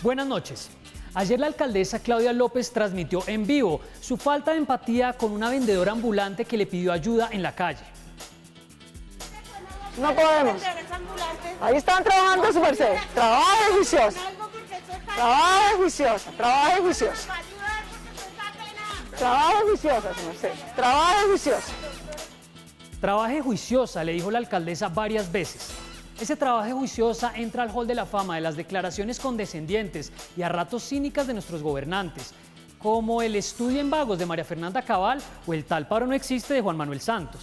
Buenas noches. Ayer la alcaldesa Claudia López transmitió en vivo su falta de empatía con una vendedora ambulante que le pidió ayuda en la calle. No podemos. Ahí están trabajando, su merced. Trabaje juiciosa. Trabaje juiciosa, trabaje juiciosa. Trabaje juiciosa, su merced. Trabaje juiciosa. Trabaje juiciosa, le dijo la alcaldesa varias veces. Ese trabaje juiciosa entra al hall de la fama de las declaraciones condescendientes y a ratos cínicas de nuestros gobernantes, como el estudio en vagos de María Fernanda Cabal o el tal paro no existe de Juan Manuel Santos.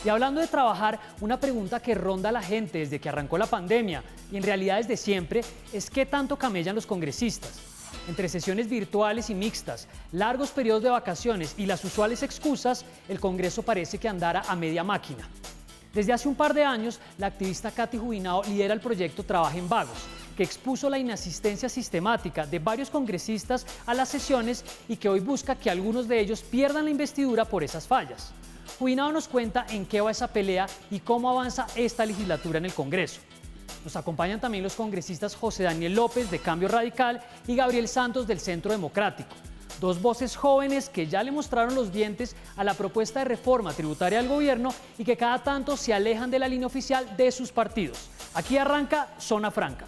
Y hablando de trabajar, una pregunta que ronda a la gente desde que arrancó la pandemia y en realidad desde siempre es ¿qué tanto camellan los congresistas? Entre sesiones virtuales y mixtas, largos periodos de vacaciones y las usuales excusas, el Congreso parece que andara a media máquina. Desde hace un par de años, la activista Katy Jubinao lidera el proyecto Trabaja en Vagos, que expuso la inasistencia sistemática de varios congresistas a las sesiones y que hoy busca que algunos de ellos pierdan la investidura por esas fallas. Jubinao nos cuenta en qué va esa pelea y cómo avanza esta legislatura en el Congreso. Nos acompañan también los congresistas José Daniel López, de Cambio Radical, y Gabriel Santos, del Centro Democrático. Dos voces jóvenes que ya le mostraron los dientes a la propuesta de reforma tributaria del gobierno y que cada tanto se alejan de la línea oficial de sus partidos. Aquí arranca Zona Franca.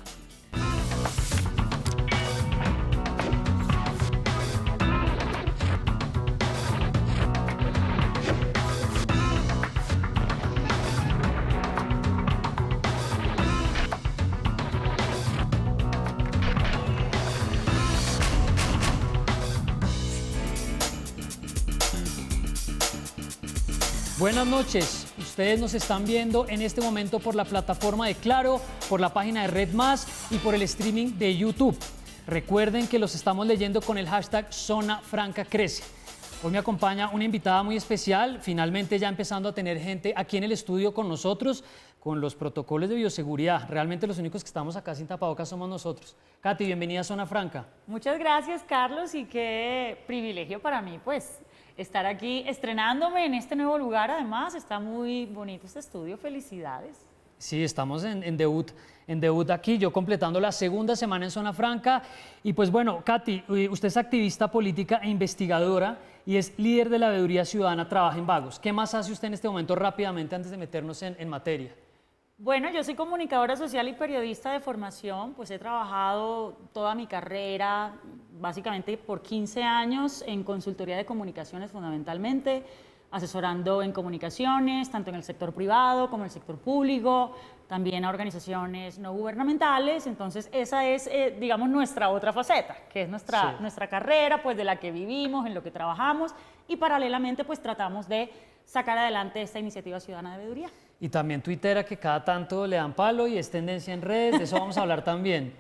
Buenas noches, ustedes nos están viendo en este momento por la plataforma de Claro, por la página de Red Más y por el streaming de YouTube. Recuerden que los estamos leyendo con el hashtag Zona Franca Crece. Hoy me acompaña una invitada muy especial, finalmente ya empezando a tener gente aquí en el estudio con nosotros, con los protocolos de bioseguridad. Realmente los únicos que estamos acá sin tapabocas somos nosotros. Katy, bienvenida a Zona Franca. Muchas gracias, Carlos, y qué privilegio para mí, pues, estar aquí estrenándome en este nuevo lugar. Además, está muy bonito este estudio. Felicidades. Sí, estamos en debut aquí, yo completando la segunda semana en Zona Franca. Y pues bueno, Katy, usted es activista política e investigadora y es líder de la Veeduría Ciudadana Trabaja en Vagos. ¿Qué más hace usted en este momento rápidamente antes de meternos en materia? Bueno, yo soy comunicadora social y periodista de formación, pues he trabajado toda mi carrera, básicamente por 15 años en consultoría de comunicaciones fundamentalmente, asesorando en comunicaciones, tanto en el sector privado como en el sector público, también a organizaciones no gubernamentales. Entonces esa es, digamos, nuestra otra faceta, que es nuestra carrera, pues de la que vivimos, en lo que trabajamos, y paralelamente pues tratamos de sacar adelante esta iniciativa ciudadana de veeduría. Y también tuitera, que cada tanto le dan palo y es tendencia en redes, de eso vamos a hablar también.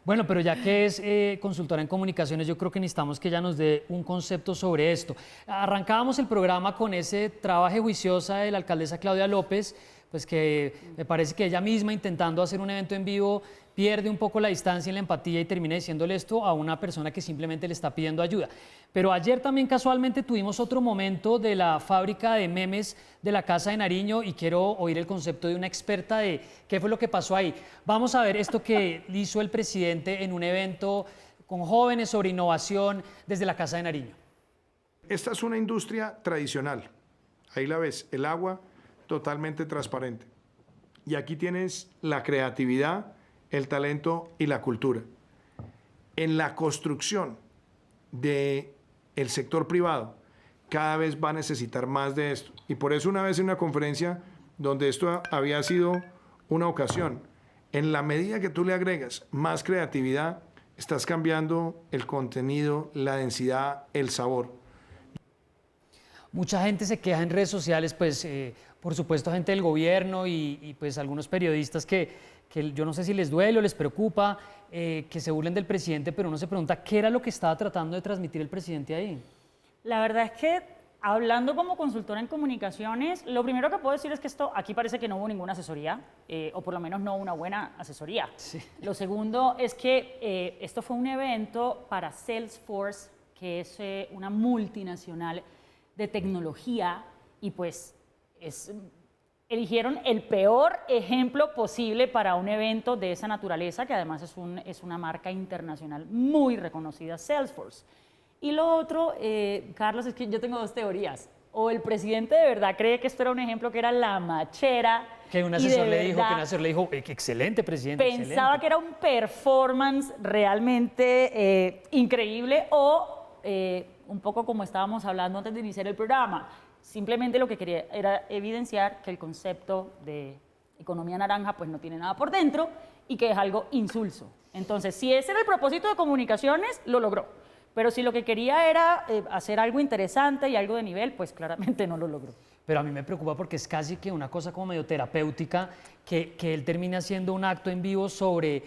Bueno, pero ya que es consultora en comunicaciones, yo creo que necesitamos que ella nos dé un concepto sobre esto. Arrancábamos el programa con ese trabajo juiciosa de la alcaldesa Claudia López, pues que me parece que ella misma, intentando hacer un evento en vivo, pierde un poco la distancia y la empatía y termina diciéndole esto a una persona que simplemente le está pidiendo ayuda. Pero ayer también casualmente tuvimos otro momento de la fábrica de memes de la Casa de Nariño y quiero oír el concepto de una experta de qué fue lo que pasó ahí. Vamos a ver esto que hizo el presidente en un evento con jóvenes sobre innovación desde la Casa de Nariño. Esta es una industria tradicional. Ahí la ves, el agua totalmente transparente. Y aquí tienes la creatividad, el talento y la cultura. En la construcción del sector privado, cada vez va a necesitar más de esto. Y por eso una vez en una conferencia donde esto había sido una ocasión, en la medida que tú le agregas más creatividad, estás cambiando el contenido, la densidad, el sabor. Mucha gente se queja en redes sociales, pues por supuesto gente del gobierno y pues algunos periodistas que yo no sé si les duele o les preocupa que se burlen del presidente, pero uno se pregunta qué era lo que estaba tratando de transmitir el presidente ahí. La verdad es que, hablando como consultora en comunicaciones, lo primero que puedo decir es que aquí parece que no hubo ninguna asesoría, o por lo menos no una buena asesoría. Sí. Lo segundo es que esto fue un evento para Salesforce, que es una multinacional de tecnología, y pues es eligieron el peor ejemplo posible para un evento de esa naturaleza, que además es una marca internacional muy reconocida, Salesforce. Y lo otro, Carlos, es que yo tengo dos teorías. O el presidente de verdad cree que esto era un ejemplo que era la machera. Que un asesor le dijo, excelente presidente. Pensaba excelente. que era un performance realmente increíble o un poco como estábamos hablando antes de iniciar el programa. Simplemente lo que quería era evidenciar que el concepto de economía naranja pues no tiene nada por dentro y que es algo insulso. Entonces, si ese era el propósito de comunicaciones, lo logró. Pero si lo que quería era hacer algo interesante y algo de nivel, pues claramente no lo logró. Pero a mí me preocupa porque es casi que una cosa como medio terapéutica que él termine haciendo un acto en vivo sobre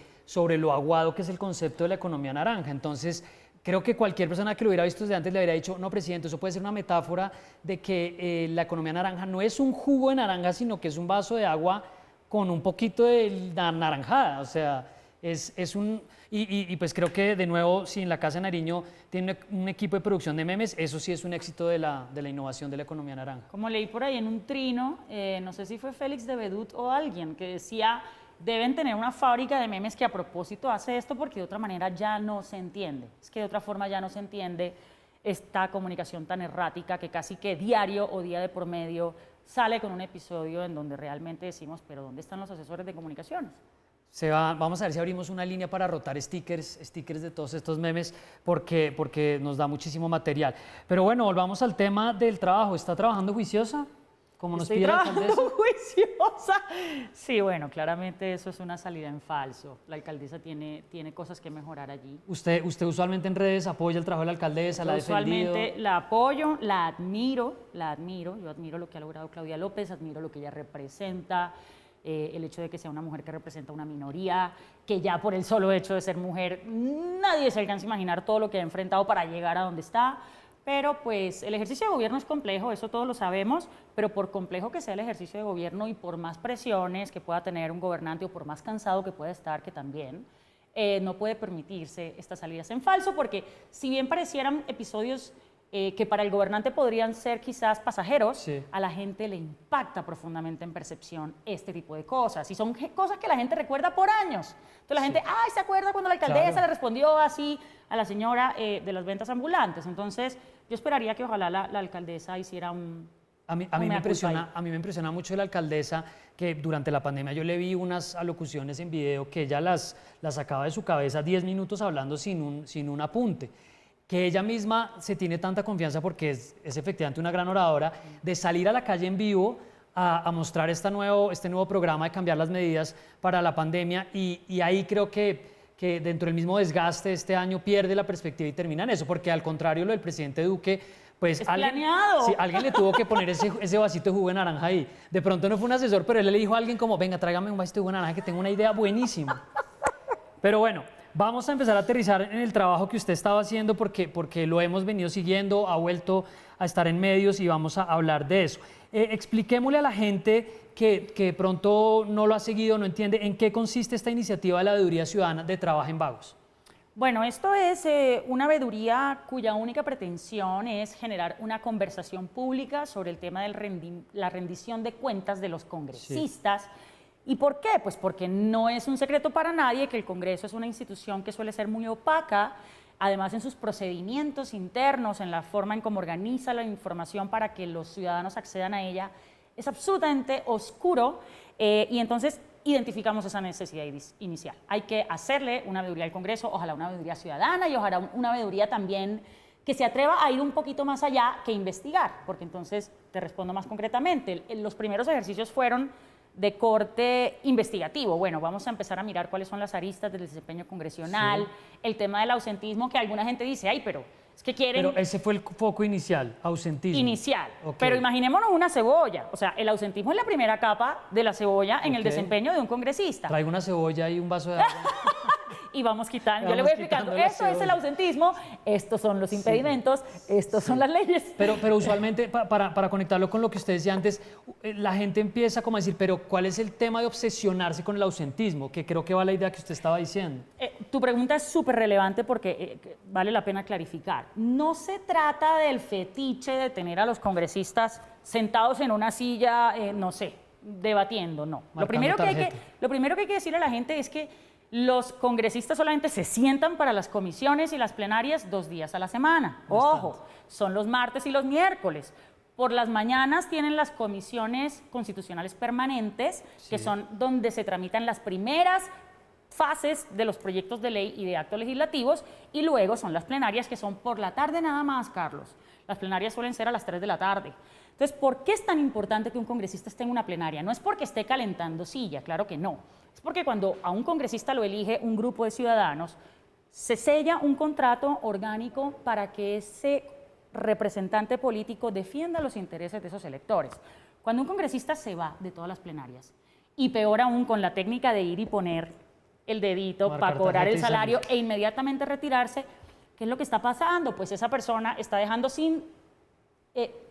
lo aguado que es el concepto de la economía naranja. Entonces, creo que cualquier persona que lo hubiera visto desde antes le hubiera dicho, no, presidente, eso puede ser una metáfora de que la economía naranja no es un jugo de naranja, sino que es un vaso de agua con un poquito de naranjada. O sea, es un... Y pues creo que, de nuevo, si en la Casa de Nariño tiene un equipo de producción de memes, eso sí es un éxito de la innovación de la economía naranja. Como leí por ahí en un trino, no sé si fue Félix de Bedut o alguien, que decía, deben tener una fábrica de memes que a propósito hace esto porque de otra manera ya no se entiende. Es que de otra forma ya no se entiende esta comunicación tan errática que casi que diario o día de por medio sale con un episodio en donde realmente decimos, pero ¿dónde están los asesores de comunicaciones? Vamos a ver si abrimos una línea para rotar stickers de todos estos memes, porque nos da muchísimo material. Pero bueno, volvamos al tema del trabajo. ¿Está trabajando juiciosa? Como nos pide la alcaldesa. Juiciosa. Sí, bueno, claramente eso es una salida en falso. La alcaldesa tiene cosas que mejorar allí. ¿Usted usualmente en redes apoya el trabajo de la alcaldesa? ¿La ha defendido? Usualmente la apoyo, la admiro. Yo admiro lo que ha logrado Claudia López, admiro lo que ella representa. El hecho de que sea una mujer que representa una minoría, que ya por el solo hecho de ser mujer, nadie se alcanza a imaginar todo lo que ha enfrentado para llegar a donde está. Pero pues el ejercicio de gobierno es complejo, eso todos lo sabemos, pero por complejo que sea el ejercicio de gobierno y por más presiones que pueda tener un gobernante o por más cansado que pueda estar, que también, no puede permitirse estas salidas en falso, porque si bien parecieran episodios que para el gobernante podrían ser quizás pasajeros, sí, a la gente le impacta profundamente en percepción este tipo de cosas. Y son cosas que la gente recuerda por años. Entonces la gente, ¿se acuerda cuando la alcaldesa le respondió así a la señora de las ventas ambulantes? Entonces yo esperaría que ojalá la alcaldesa hiciera un... A mí me impresiona mucho la alcaldesa, que durante la pandemia yo le vi unas alocuciones en video que ella las sacaba de su cabeza 10 minutos hablando sin un apunte. Que ella misma se tiene tanta confianza porque es efectivamente una gran oradora, de salir a la calle en vivo a mostrar este nuevo programa de cambiar las medidas para la pandemia y ahí creo que dentro del mismo desgaste este año pierde la perspectiva y termina en eso, porque al contrario lo del presidente Duque, pues alguien le tuvo que poner ese vasito de jugo de naranja ahí. De pronto no fue un asesor, pero él le dijo a alguien como, venga, tráigame un vasito de jugo de naranja que tengo una idea buenísima. Pero bueno, vamos a empezar a aterrizar en el trabajo que usted estaba haciendo porque lo hemos venido siguiendo, ha vuelto a estar en medios y vamos a hablar de eso. Expliquémosle a la gente que pronto no lo ha seguido, no entiende, en qué consiste esta iniciativa de la Veeduría Ciudadana de Trabajen Vagos. Bueno, esto es una veeduría cuya única pretensión es generar una conversación pública sobre el tema de la rendición de cuentas de los congresistas. Sí. ¿Y por qué? Pues porque no es un secreto para nadie que el Congreso es una institución que suele ser muy opaca, además en sus procedimientos internos, en la forma en cómo organiza la información para que los ciudadanos accedan a ella, es absolutamente oscuro y entonces identificamos esa necesidad inicial. Hay que hacerle una veeduría al Congreso, ojalá una veeduría ciudadana y ojalá una veeduría también que se atreva a ir un poquito más allá que investigar, porque entonces te respondo más concretamente. Los primeros ejercicios fueron de corte investigativo. Bueno, vamos a empezar a mirar cuáles son las aristas del desempeño congresional, sí, el tema del ausentismo, que alguna gente dice, pero es que quieren... Pero ese fue el foco inicial, ausentismo. Inicial. Okay. Pero imaginémonos una cebolla. O sea, el ausentismo es la primera capa de la cebolla en el desempeño de un congresista. Traigo una cebolla y un vaso de agua. Y vamos quitando. Yo le voy explicando, eso es el ausentismo, estos son los impedimentos, estos son las leyes. Pero usualmente, para conectarlo con lo que usted decía antes, la gente empieza como a decir, pero ¿cuál es el tema de obsesionarse con el ausentismo? Que creo que va la idea que usted estaba diciendo. Tu pregunta es súper relevante porque vale la pena clarificar. No se trata del fetiche de tener a los congresistas sentados en una silla, no sé, debatiendo, no. Lo Marcando primero que tarjeta. hay que decirle a la gente es que los congresistas solamente se sientan para las comisiones y las plenarias 2 días a la semana. Ojo, son los martes y los miércoles. Por las mañanas tienen las comisiones constitucionales permanentes, que son donde se tramitan las primeras fases de los proyectos de ley y de actos legislativos, y luego son las plenarias, que son por la tarde nada más, Carlos. Las plenarias suelen ser a las 3 de la tarde. Entonces, ¿por qué es tan importante que un congresista esté en una plenaria? No es porque esté calentando silla, claro que no. Es porque cuando a un congresista lo elige un grupo de ciudadanos, se sella un contrato orgánico para que ese representante político defienda los intereses de esos electores. Cuando un congresista se va de todas las plenarias, y peor aún con la técnica de ir y poner el dedito para cobrar el salario e inmediatamente retirarse, ¿qué es lo que está pasando? Pues esa persona está dejando sin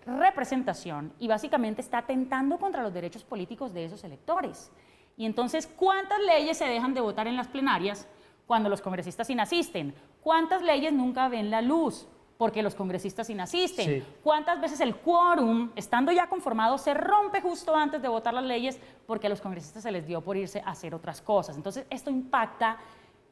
representación y básicamente está atentando contra los derechos políticos de esos electores. Y entonces, ¿cuántas leyes se dejan de votar en las plenarias cuando los congresistas inasisten? ¿Cuántas leyes nunca ven la luz porque los congresistas inasisten? Sí. ¿Cuántas veces el quórum, estando ya conformado, se rompe justo antes de votar las leyes porque a los congresistas se les dio por irse a hacer otras cosas? Entonces, esto impacta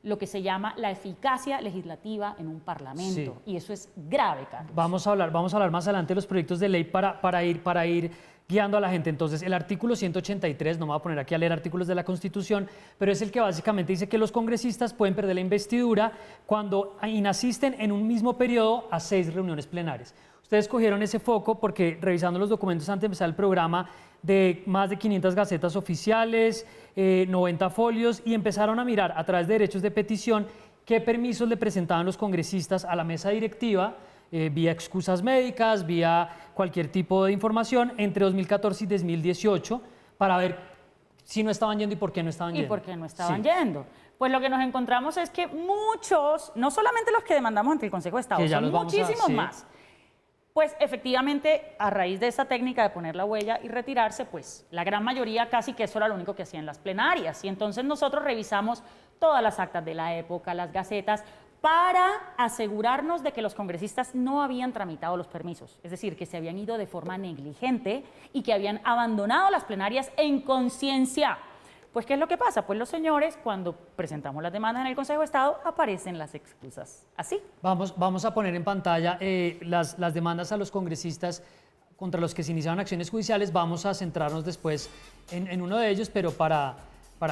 lo que se llama la eficacia legislativa en un parlamento. Y eso es grave, Carlos. Vamos a hablar más adelante de los proyectos de ley para ir guiando a la gente. Entonces, el artículo 183, no me voy a poner aquí a leer artículos de la Constitución, pero es el que básicamente dice que los congresistas pueden perder la investidura cuando inasisten en un mismo periodo a 6 reuniones plenarias. Ustedes cogieron ese foco porque, revisando los documentos antes de empezar el programa, de más de 500 gacetas oficiales, 90 folios, y empezaron a mirar a través de derechos de petición qué permisos le presentaban los congresistas a la mesa directiva, vía excusas médicas, vía cualquier tipo de información, entre 2014 y 2018, para ver si no estaban yendo y por qué no estaban yendo. ¿Y por qué no estaban yendo? Pues lo que nos encontramos es que muchos, no solamente los que demandamos ante el Consejo de Estado, son muchísimos más. Pues efectivamente, a raíz de esa técnica de poner la huella y retirarse, pues la gran mayoría casi que eso era lo único que hacían las plenarias. Y entonces nosotros revisamos todas las actas de la época, las gacetas, para asegurarnos de que los congresistas no habían tramitado los permisos, es decir, que se habían ido de forma negligente y que habían abandonado las plenarias en conciencia. Pues, ¿qué es lo que pasa? Pues los señores, cuando presentamos las demandas en el Consejo de Estado, aparecen las excusas así. Vamos a poner en pantalla las demandas a los congresistas contra los que se iniciaron acciones judiciales. Vamos a centrarnos después en uno de ellos, pero para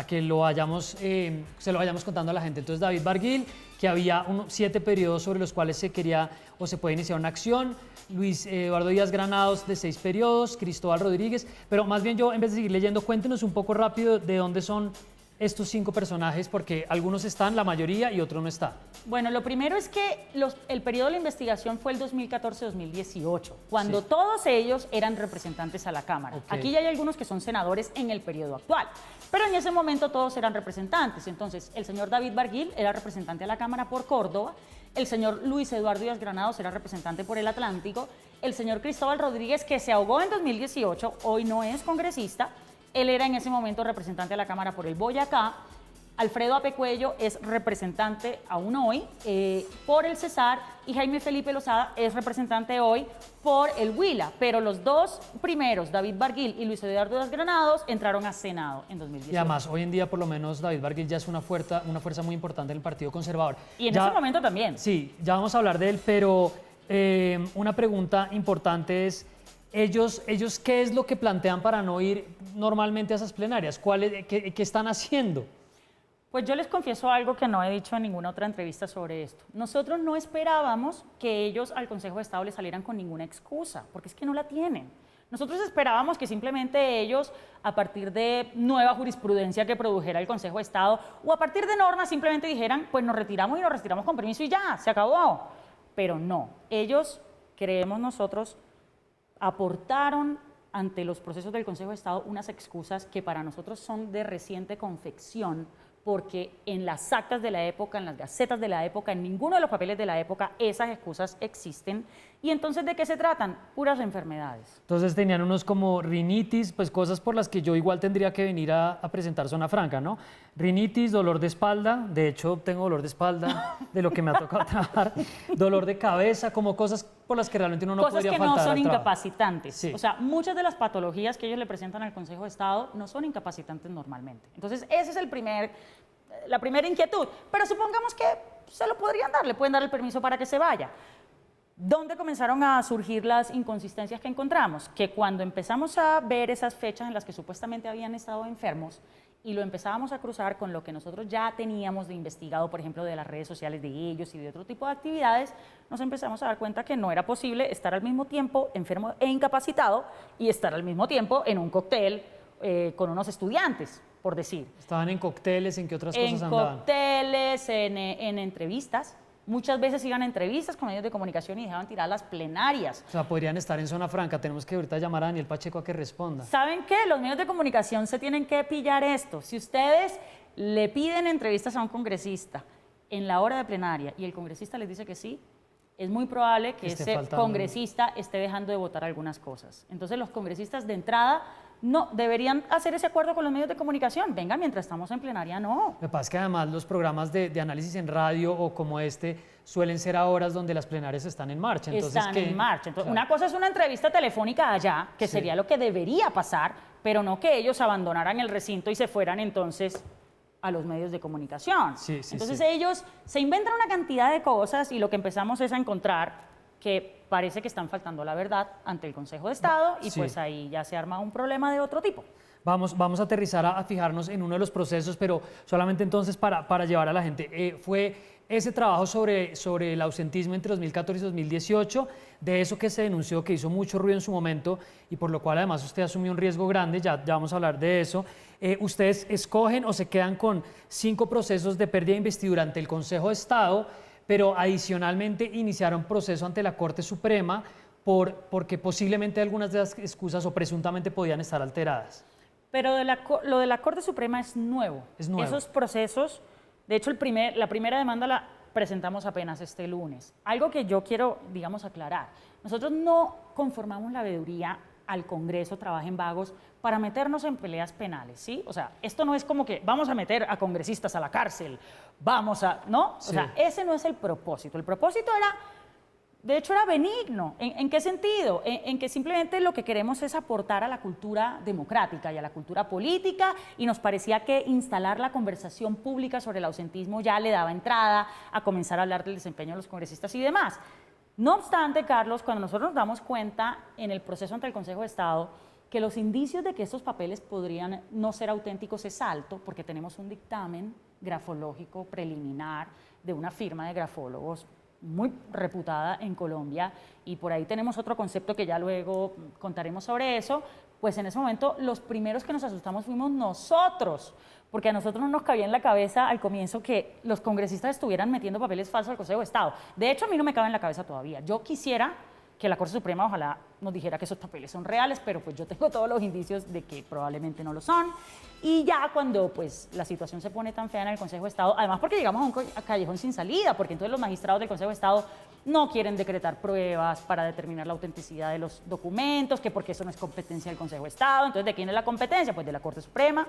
que se lo vayamos contando a la gente. Entonces, David Barguil, que había 7 periodos sobre los cuales se quería o se puede iniciar una acción. Luis Eduardo Díaz Granados, de 6 periodos. Cristóbal Rodríguez. Pero más bien yo, en vez de seguir leyendo, cuéntenos un poco rápido de dónde son estos 5 personajes, porque algunos están, la mayoría, y otro no está. Bueno, lo primero es que el periodo de la investigación fue el 2014-2018, cuando todos ellos eran representantes a la Cámara. Aquí ya hay algunos que son senadores en el periodo actual, pero en ese momento todos eran representantes. Entonces, el señor David Barguil era representante a la Cámara por Córdoba, el señor Luis Eduardo Díaz Granados era representante por el Atlántico, el señor Cristóbal Rodríguez, que se ahogó en 2018, hoy no es congresista. Él era en ese momento representante de la Cámara por el Boyacá. Alfredo Apecuello es representante aún hoy por el Cesar, y Jaime Felipe Lozada es representante hoy por el Huila. Pero los 2 primeros, David Barguil y Luis Eduardo Díaz Granados, entraron a Senado en 2018. Y además, hoy en día, por lo menos, David Barguil ya es una fuerza muy importante en el Partido Conservador. Y en ese momento también. Sí, ya vamos a hablar de él, pero una pregunta importante es: ¿Ellos qué es lo que plantean para no ir normalmente a esas plenarias? ¿Qué están haciendo? Pues yo les confieso algo que no he dicho en ninguna otra entrevista sobre esto. Nosotros no esperábamos que ellos al Consejo de Estado les salieran con ninguna excusa, porque es que no la tienen. Nosotros esperábamos que simplemente ellos, a partir de nueva jurisprudencia que produjera el Consejo de Estado, o a partir de normas, simplemente dijeran, pues nos retiramos con permiso y ya, se acabó. Pero no, ellos, creemos nosotros, aportaron ante los procesos del Consejo de Estado unas excusas que para nosotros son de reciente confección, porque en las actas de la época, en las gacetas de la época, en ninguno de los papeles de la época, esas excusas existen. Y entonces, ¿de qué se tratan? Puras enfermedades. Entonces tenían unos como rinitis, pues cosas por las que yo igual tendría que venir a presentar Zona Franca, ¿no? Rinitis, dolor de espalda, de hecho tengo dolor de espalda de lo que me ha tocado trabajar, dolor de cabeza, como cosas por las que realmente uno no cosas podría que faltar no son al trabajo. incapacitantes. Sí. O sea, muchas de las patologías que ellos le presentan al Consejo de Estado no son incapacitantes normalmente. Entonces, ese es la primera inquietud. Pero supongamos que se lo podrían dar, le pueden dar el permiso para que se vaya. ¿Dónde comenzaron a surgir las inconsistencias que encontramos? Que cuando empezamos a ver esas fechas en las que supuestamente habían estado enfermos y lo empezábamos a cruzar con lo que nosotros ya teníamos de investigado, por ejemplo, de las redes sociales de ellos y de otro tipo de actividades, nos empezamos a dar cuenta que no era posible estar al mismo tiempo enfermo e incapacitado y estar al mismo tiempo en un cóctel con unos estudiantes, por decir. ¿Estaban en cócteles? ¿En qué otras cosas andaban? En cócteles, en entrevistas. Muchas veces iban a entrevistas con medios de comunicación y dejaban tirar las plenarias. O sea, podrían estar en zona franca. Tenemos que ahorita llamar a Daniel Pacheco a que responda. ¿Saben qué? Los medios de comunicación se tienen que pillar esto. Si ustedes le piden entrevistas a un congresista en la hora de plenaria y el congresista les dice que sí, es muy probable que Esté ese faltando. congresista esté dejando de votar algunas cosas. Entonces, los congresistas de entrada no deberían hacer ese acuerdo con los medios de comunicación. Venga, mientras estamos en plenaria, no. Lo que pasa es que además los programas de análisis en radio o como este suelen ser a horas donde las plenarias están en marcha. Entonces, Están ¿qué? en marcha. Entonces, O sea, una cosa es una entrevista telefónica allá, que Sí. sería lo que debería pasar, pero no que ellos abandonaran el recinto y se fueran entonces a los medios de comunicación. Sí, sí, Entonces sí. ellos se inventan una cantidad de cosas y lo que empezamos es a encontrar que parece que están faltando la verdad ante el Consejo de Estado y Sí. pues ahí ya se arma un problema de otro tipo. Vamos a aterrizar a fijarnos en uno de los procesos, pero solamente entonces para llevar a la gente. Fue ese trabajo sobre el ausentismo entre 2014 y 2018, de eso que se denunció, que hizo mucho ruido en su momento y por lo cual además usted asumió un riesgo grande, ya vamos a hablar de eso. Ustedes escogen o se quedan con 5 procesos de pérdida de investidura ante el Consejo de Estado, pero adicionalmente iniciaron proceso ante la Corte Suprema porque posiblemente algunas de las excusas o presuntamente podían estar alteradas. Pero lo de la Corte Suprema es nuevo. Es nuevo. Esos procesos, de hecho, la primera demanda la presentamos apenas este lunes. Algo que yo quiero, digamos, aclarar. Nosotros no conformamos la veeduría al Congreso Trabajen Vagos para meternos en peleas penales, ¿sí? O sea, esto no es como que vamos a meter a congresistas a la cárcel, ¿no? Sí. O sea, ese no es el propósito. El propósito de hecho, era benigno. ¿En qué sentido? En que simplemente lo que queremos es aportar a la cultura democrática y a la cultura política y nos parecía que instalar la conversación pública sobre el ausentismo ya le daba entrada a comenzar a hablar del desempeño de los congresistas y demás. No obstante, Carlos, cuando nosotros nos damos cuenta en el proceso ante el Consejo de Estado que los indicios de que estos papeles podrían no ser auténticos es alto, porque tenemos un dictamen grafológico preliminar de una firma de grafólogos muy reputada en Colombia y por ahí tenemos otro concepto que ya luego contaremos sobre eso, pues en ese momento los primeros que nos asustamos fuimos nosotros, porque a nosotros no nos cabía en la cabeza al comienzo que los congresistas estuvieran metiendo papeles falsos al Consejo de Estado. De hecho, a mí no me cabe en la cabeza todavía. Yo quisiera que la Corte Suprema ojalá nos dijera que esos papeles son reales, pero pues yo tengo todos los indicios de que probablemente no lo son. Y ya cuando pues la situación se pone tan fea en el Consejo de Estado, además porque llegamos a un callejón sin salida, porque entonces los magistrados del Consejo de Estado no quieren decretar pruebas para determinar la autenticidad de los documentos, que porque eso no es competencia del Consejo de Estado. Entonces, ¿de quién es la competencia? Pues de la Corte Suprema.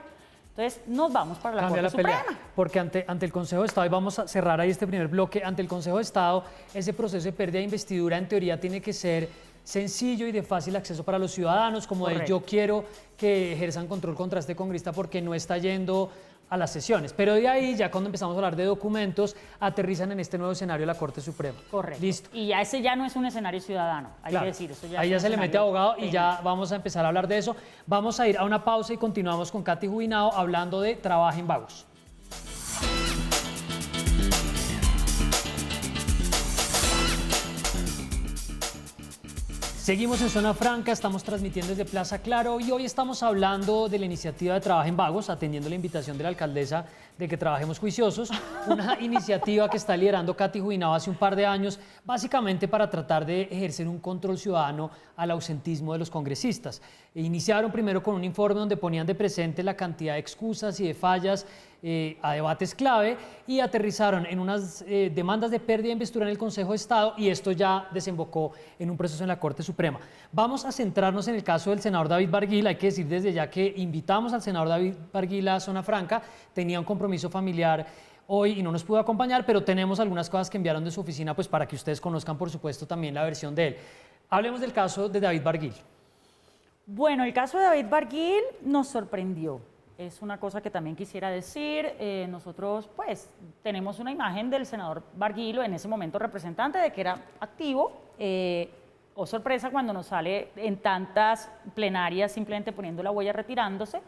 Entonces, nos vamos para la Cambia Corte la pelea, Suprema. porque ante el Consejo de Estado, y vamos a cerrar ahí este primer bloque, ante el Consejo de Estado, ese proceso de pérdida de investidura en teoría tiene que ser sencillo y de fácil acceso para los ciudadanos, como de Correcto. yo quiero que ejerzan control contra este congresista porque no está yendo a las sesiones. Pero de ahí, ya cuando empezamos a hablar de documentos, aterrizan en este nuevo escenario de la Corte Suprema. Correcto. Listo. Y ya ese ya no es un escenario ciudadano, hay Claro. que decir. Eso ya Ahí es ya un se le mete escenario abogado y penal. ya vamos a empezar a hablar de eso. Vamos a ir a una pausa y continuamos con Katy Jubinao hablando de Trabajen Vagos. Seguimos en Zona Franca, estamos transmitiendo desde Plaza Claro y hoy estamos hablando de la iniciativa de Trabajen Vagos, atendiendo la invitación de la alcaldesa de que trabajemos juiciosos, una iniciativa que está liderando Katy Jubinao hace un par de años, básicamente para tratar de ejercer un control ciudadano al ausentismo de los congresistas. Iniciaron primero con un informe donde ponían de presente la cantidad de excusas y de fallas a debates clave y aterrizaron en unas demandas de pérdida de investidura en el Consejo de Estado y esto ya desembocó en un proceso en la Corte Suprema. Vamos a centrarnos en el caso del senador David Barguil. Hay que decir desde ya que invitamos al senador David Barguil a Zona Franca, tenía un compromiso familiar hoy y no nos pudo acompañar, pero tenemos algunas cosas que enviaron de su oficina pues para que ustedes conozcan, por supuesto, también la versión de él. Hablemos del caso de David Barguil. Bueno, el caso de David Barguil nos sorprendió. Es una cosa que también quisiera decir. Nosotros, pues, tenemos una imagen del senador Barguil, en ese momento representante, de que era activo. Oh, sorpresa cuando nos sale en tantas plenarias simplemente poniendo la huella, retirándose.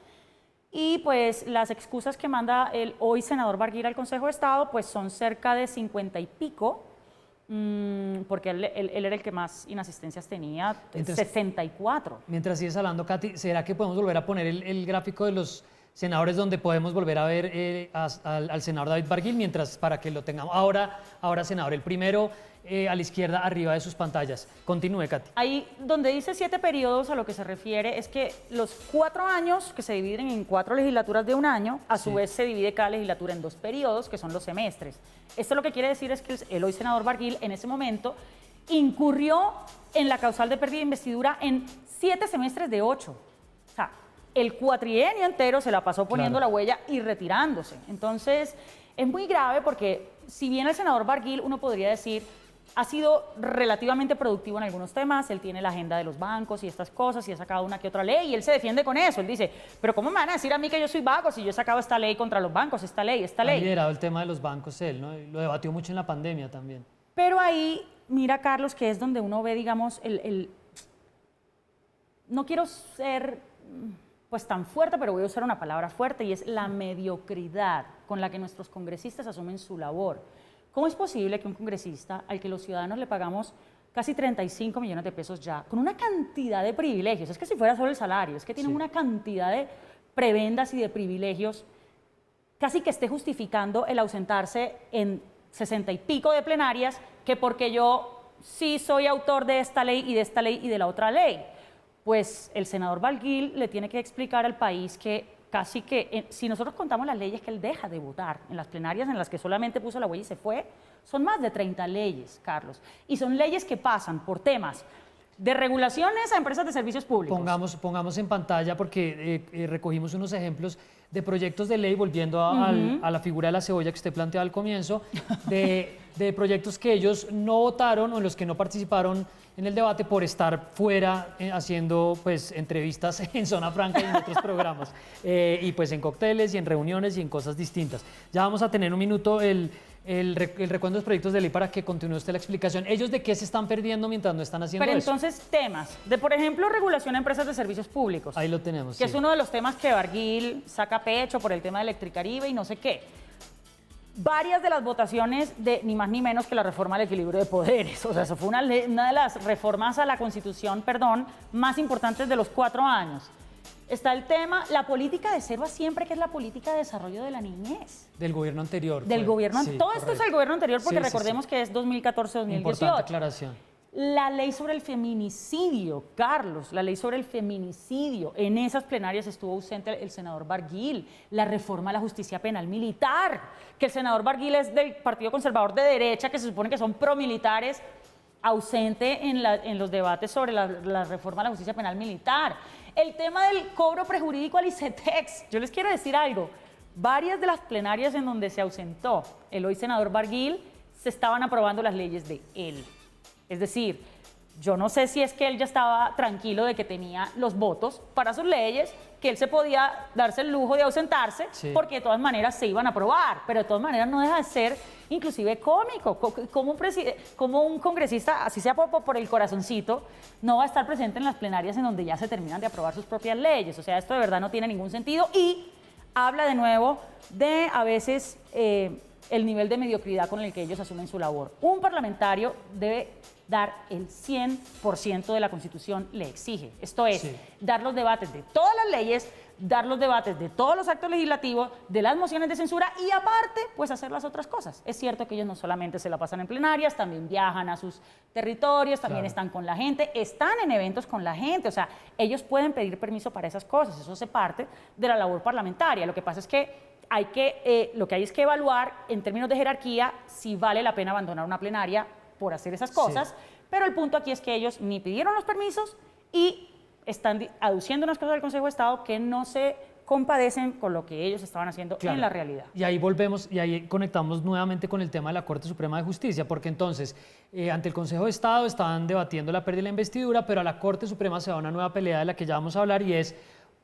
Y pues las excusas que manda el hoy senador Barguil al Consejo de Estado pues son cerca de 50 y pico, porque él era el que más inasistencias tenía, Entonces, 64. Mientras sigues hablando, Katy, ¿será que podemos volver a poner el gráfico de los senadores donde podemos volver a ver al senador David Barguil, mientras para que lo tengamos? Ahora senador, el primero a la izquierda arriba de sus pantallas. Continúe, Katy. Ahí donde dice 7 periodos, a lo que se refiere es que los 4 años, que se dividen en 4 legislaturas de un año, a su vez se divide cada legislatura en 2 periodos, que son los semestres. Esto lo que quiere decir es que el hoy senador Barguil en ese momento incurrió en la causal de pérdida de investidura en 7 semestres de 8. O sea, el cuatrienio entero se la pasó poniendo la huella y retirándose. Entonces, es muy grave porque si bien el senador Barguil, uno podría decir, ha sido relativamente productivo en algunos temas, él tiene la agenda de los bancos y estas cosas y ha sacado una que otra ley y él se defiende con eso, él dice, pero ¿cómo me van a decir a mí que yo soy vago si yo he sacado esta ley contra los bancos, esta ley? Ha liderado el tema de los bancos él, ¿no? Lo debatió mucho en la pandemia también. Pero ahí, mira Carlos, que es donde uno ve, digamos, no quiero ser pues tan fuerte, pero voy a usar una palabra fuerte y es la mediocridad con la que nuestros congresistas asumen su labor. ¿Cómo es posible que un congresista al que los ciudadanos le pagamos casi 35 millones de pesos ya, con una cantidad de privilegios, es que si fuera solo el salario, es que tienen una cantidad de prebendas y de privilegios, casi que esté justificando el ausentarse en 60 y pico de plenarias, que porque yo sí soy autor de esta ley y de esta ley y de la otra ley? Pues el senador Barguil le tiene que explicar al país que casi que, si nosotros contamos las leyes que él deja de votar en las plenarias en las que solamente puso la huella y se fue, son más de 30 leyes, Carlos. Y son leyes que pasan por temas de regulaciones a empresas de servicios públicos. Pongamos en pantalla porque recogimos unos ejemplos de proyectos de ley, volviendo a la figura de la cebolla que usted planteaba al comienzo, de proyectos que ellos no votaron o en los que no participaron en el debate por estar fuera haciendo pues entrevistas en Zona Franca y en otros programas, y pues en cócteles y en reuniones y en cosas distintas. Ya vamos a tener un minuto el recuento de los proyectos de ley para que continúe usted la explicación. ¿Ellos de qué se están perdiendo mientras no están haciendo eso? Pero entonces temas de, por ejemplo, regulación a empresas de servicios públicos. Ahí lo tenemos. Que es uno de los temas que Barguil saca pecho por el tema de Electricaribe y no sé qué. Varias de las votaciones de ni más ni menos que la reforma al equilibrio de poderes. O sea, eso fue una de las reformas a la Constitución, más importantes de los 4 años. Está el tema, la política de cero a siempre, que es la política de desarrollo de la niñez. Del gobierno anterior. Del gobierno, sí, todo esto es el gobierno anterior porque recordemos que es 2014-2018. Importante aclaración. La ley sobre el feminicidio, Carlos, la ley sobre el feminicidio. En esas plenarias estuvo ausente el senador Barguil. La reforma a la justicia penal militar, que el senador Barguil es del Partido Conservador de derecha, que se supone que son promilitares, ausente en los debates sobre la reforma a la justicia penal militar. El tema del cobro prejurídico al ICETEX. Yo les quiero decir algo. Varias de las plenarias en donde se ausentó el hoy senador Barguil se estaban aprobando las leyes de él. Es decir, yo no sé si es que él ya estaba tranquilo de que tenía los votos para sus leyes, que él se podía darse el lujo de ausentarse, porque de todas maneras se iban a aprobar, pero de todas maneras no deja de ser inclusive cómico, como un congresista, así sea por el corazoncito, no va a estar presente en las plenarias en donde ya se terminan de aprobar sus propias leyes. O sea, esto de verdad no tiene ningún sentido y habla de nuevo de a veces el nivel de mediocridad con el que ellos asumen su labor. Un parlamentario debe dar el 100% de la Constitución le exige. Esto es, dar los debates de todas las leyes, dar los debates de todos los actos legislativos, de las mociones de censura y aparte, pues hacer las otras cosas. Es cierto que ellos no solamente se la pasan en plenarias, también viajan a sus territorios, también están con la gente, están en eventos con la gente, o sea, ellos pueden pedir permiso para esas cosas, eso hace parte de la labor parlamentaria. Lo que pasa es que lo que hay es que evaluar en términos de jerarquía si vale la pena abandonar una plenaria por hacer esas cosas, pero el punto aquí es que ellos ni pidieron los permisos y están aduciendo unas cosas del Consejo de Estado que no se compadecen con lo que ellos estaban haciendo en la realidad. Y ahí volvemos, y ahí conectamos nuevamente con el tema de la Corte Suprema de Justicia, porque entonces, ante el Consejo de Estado estaban debatiendo la pérdida de la investidura, pero a la Corte Suprema se va una nueva pelea de la que ya vamos a hablar, y es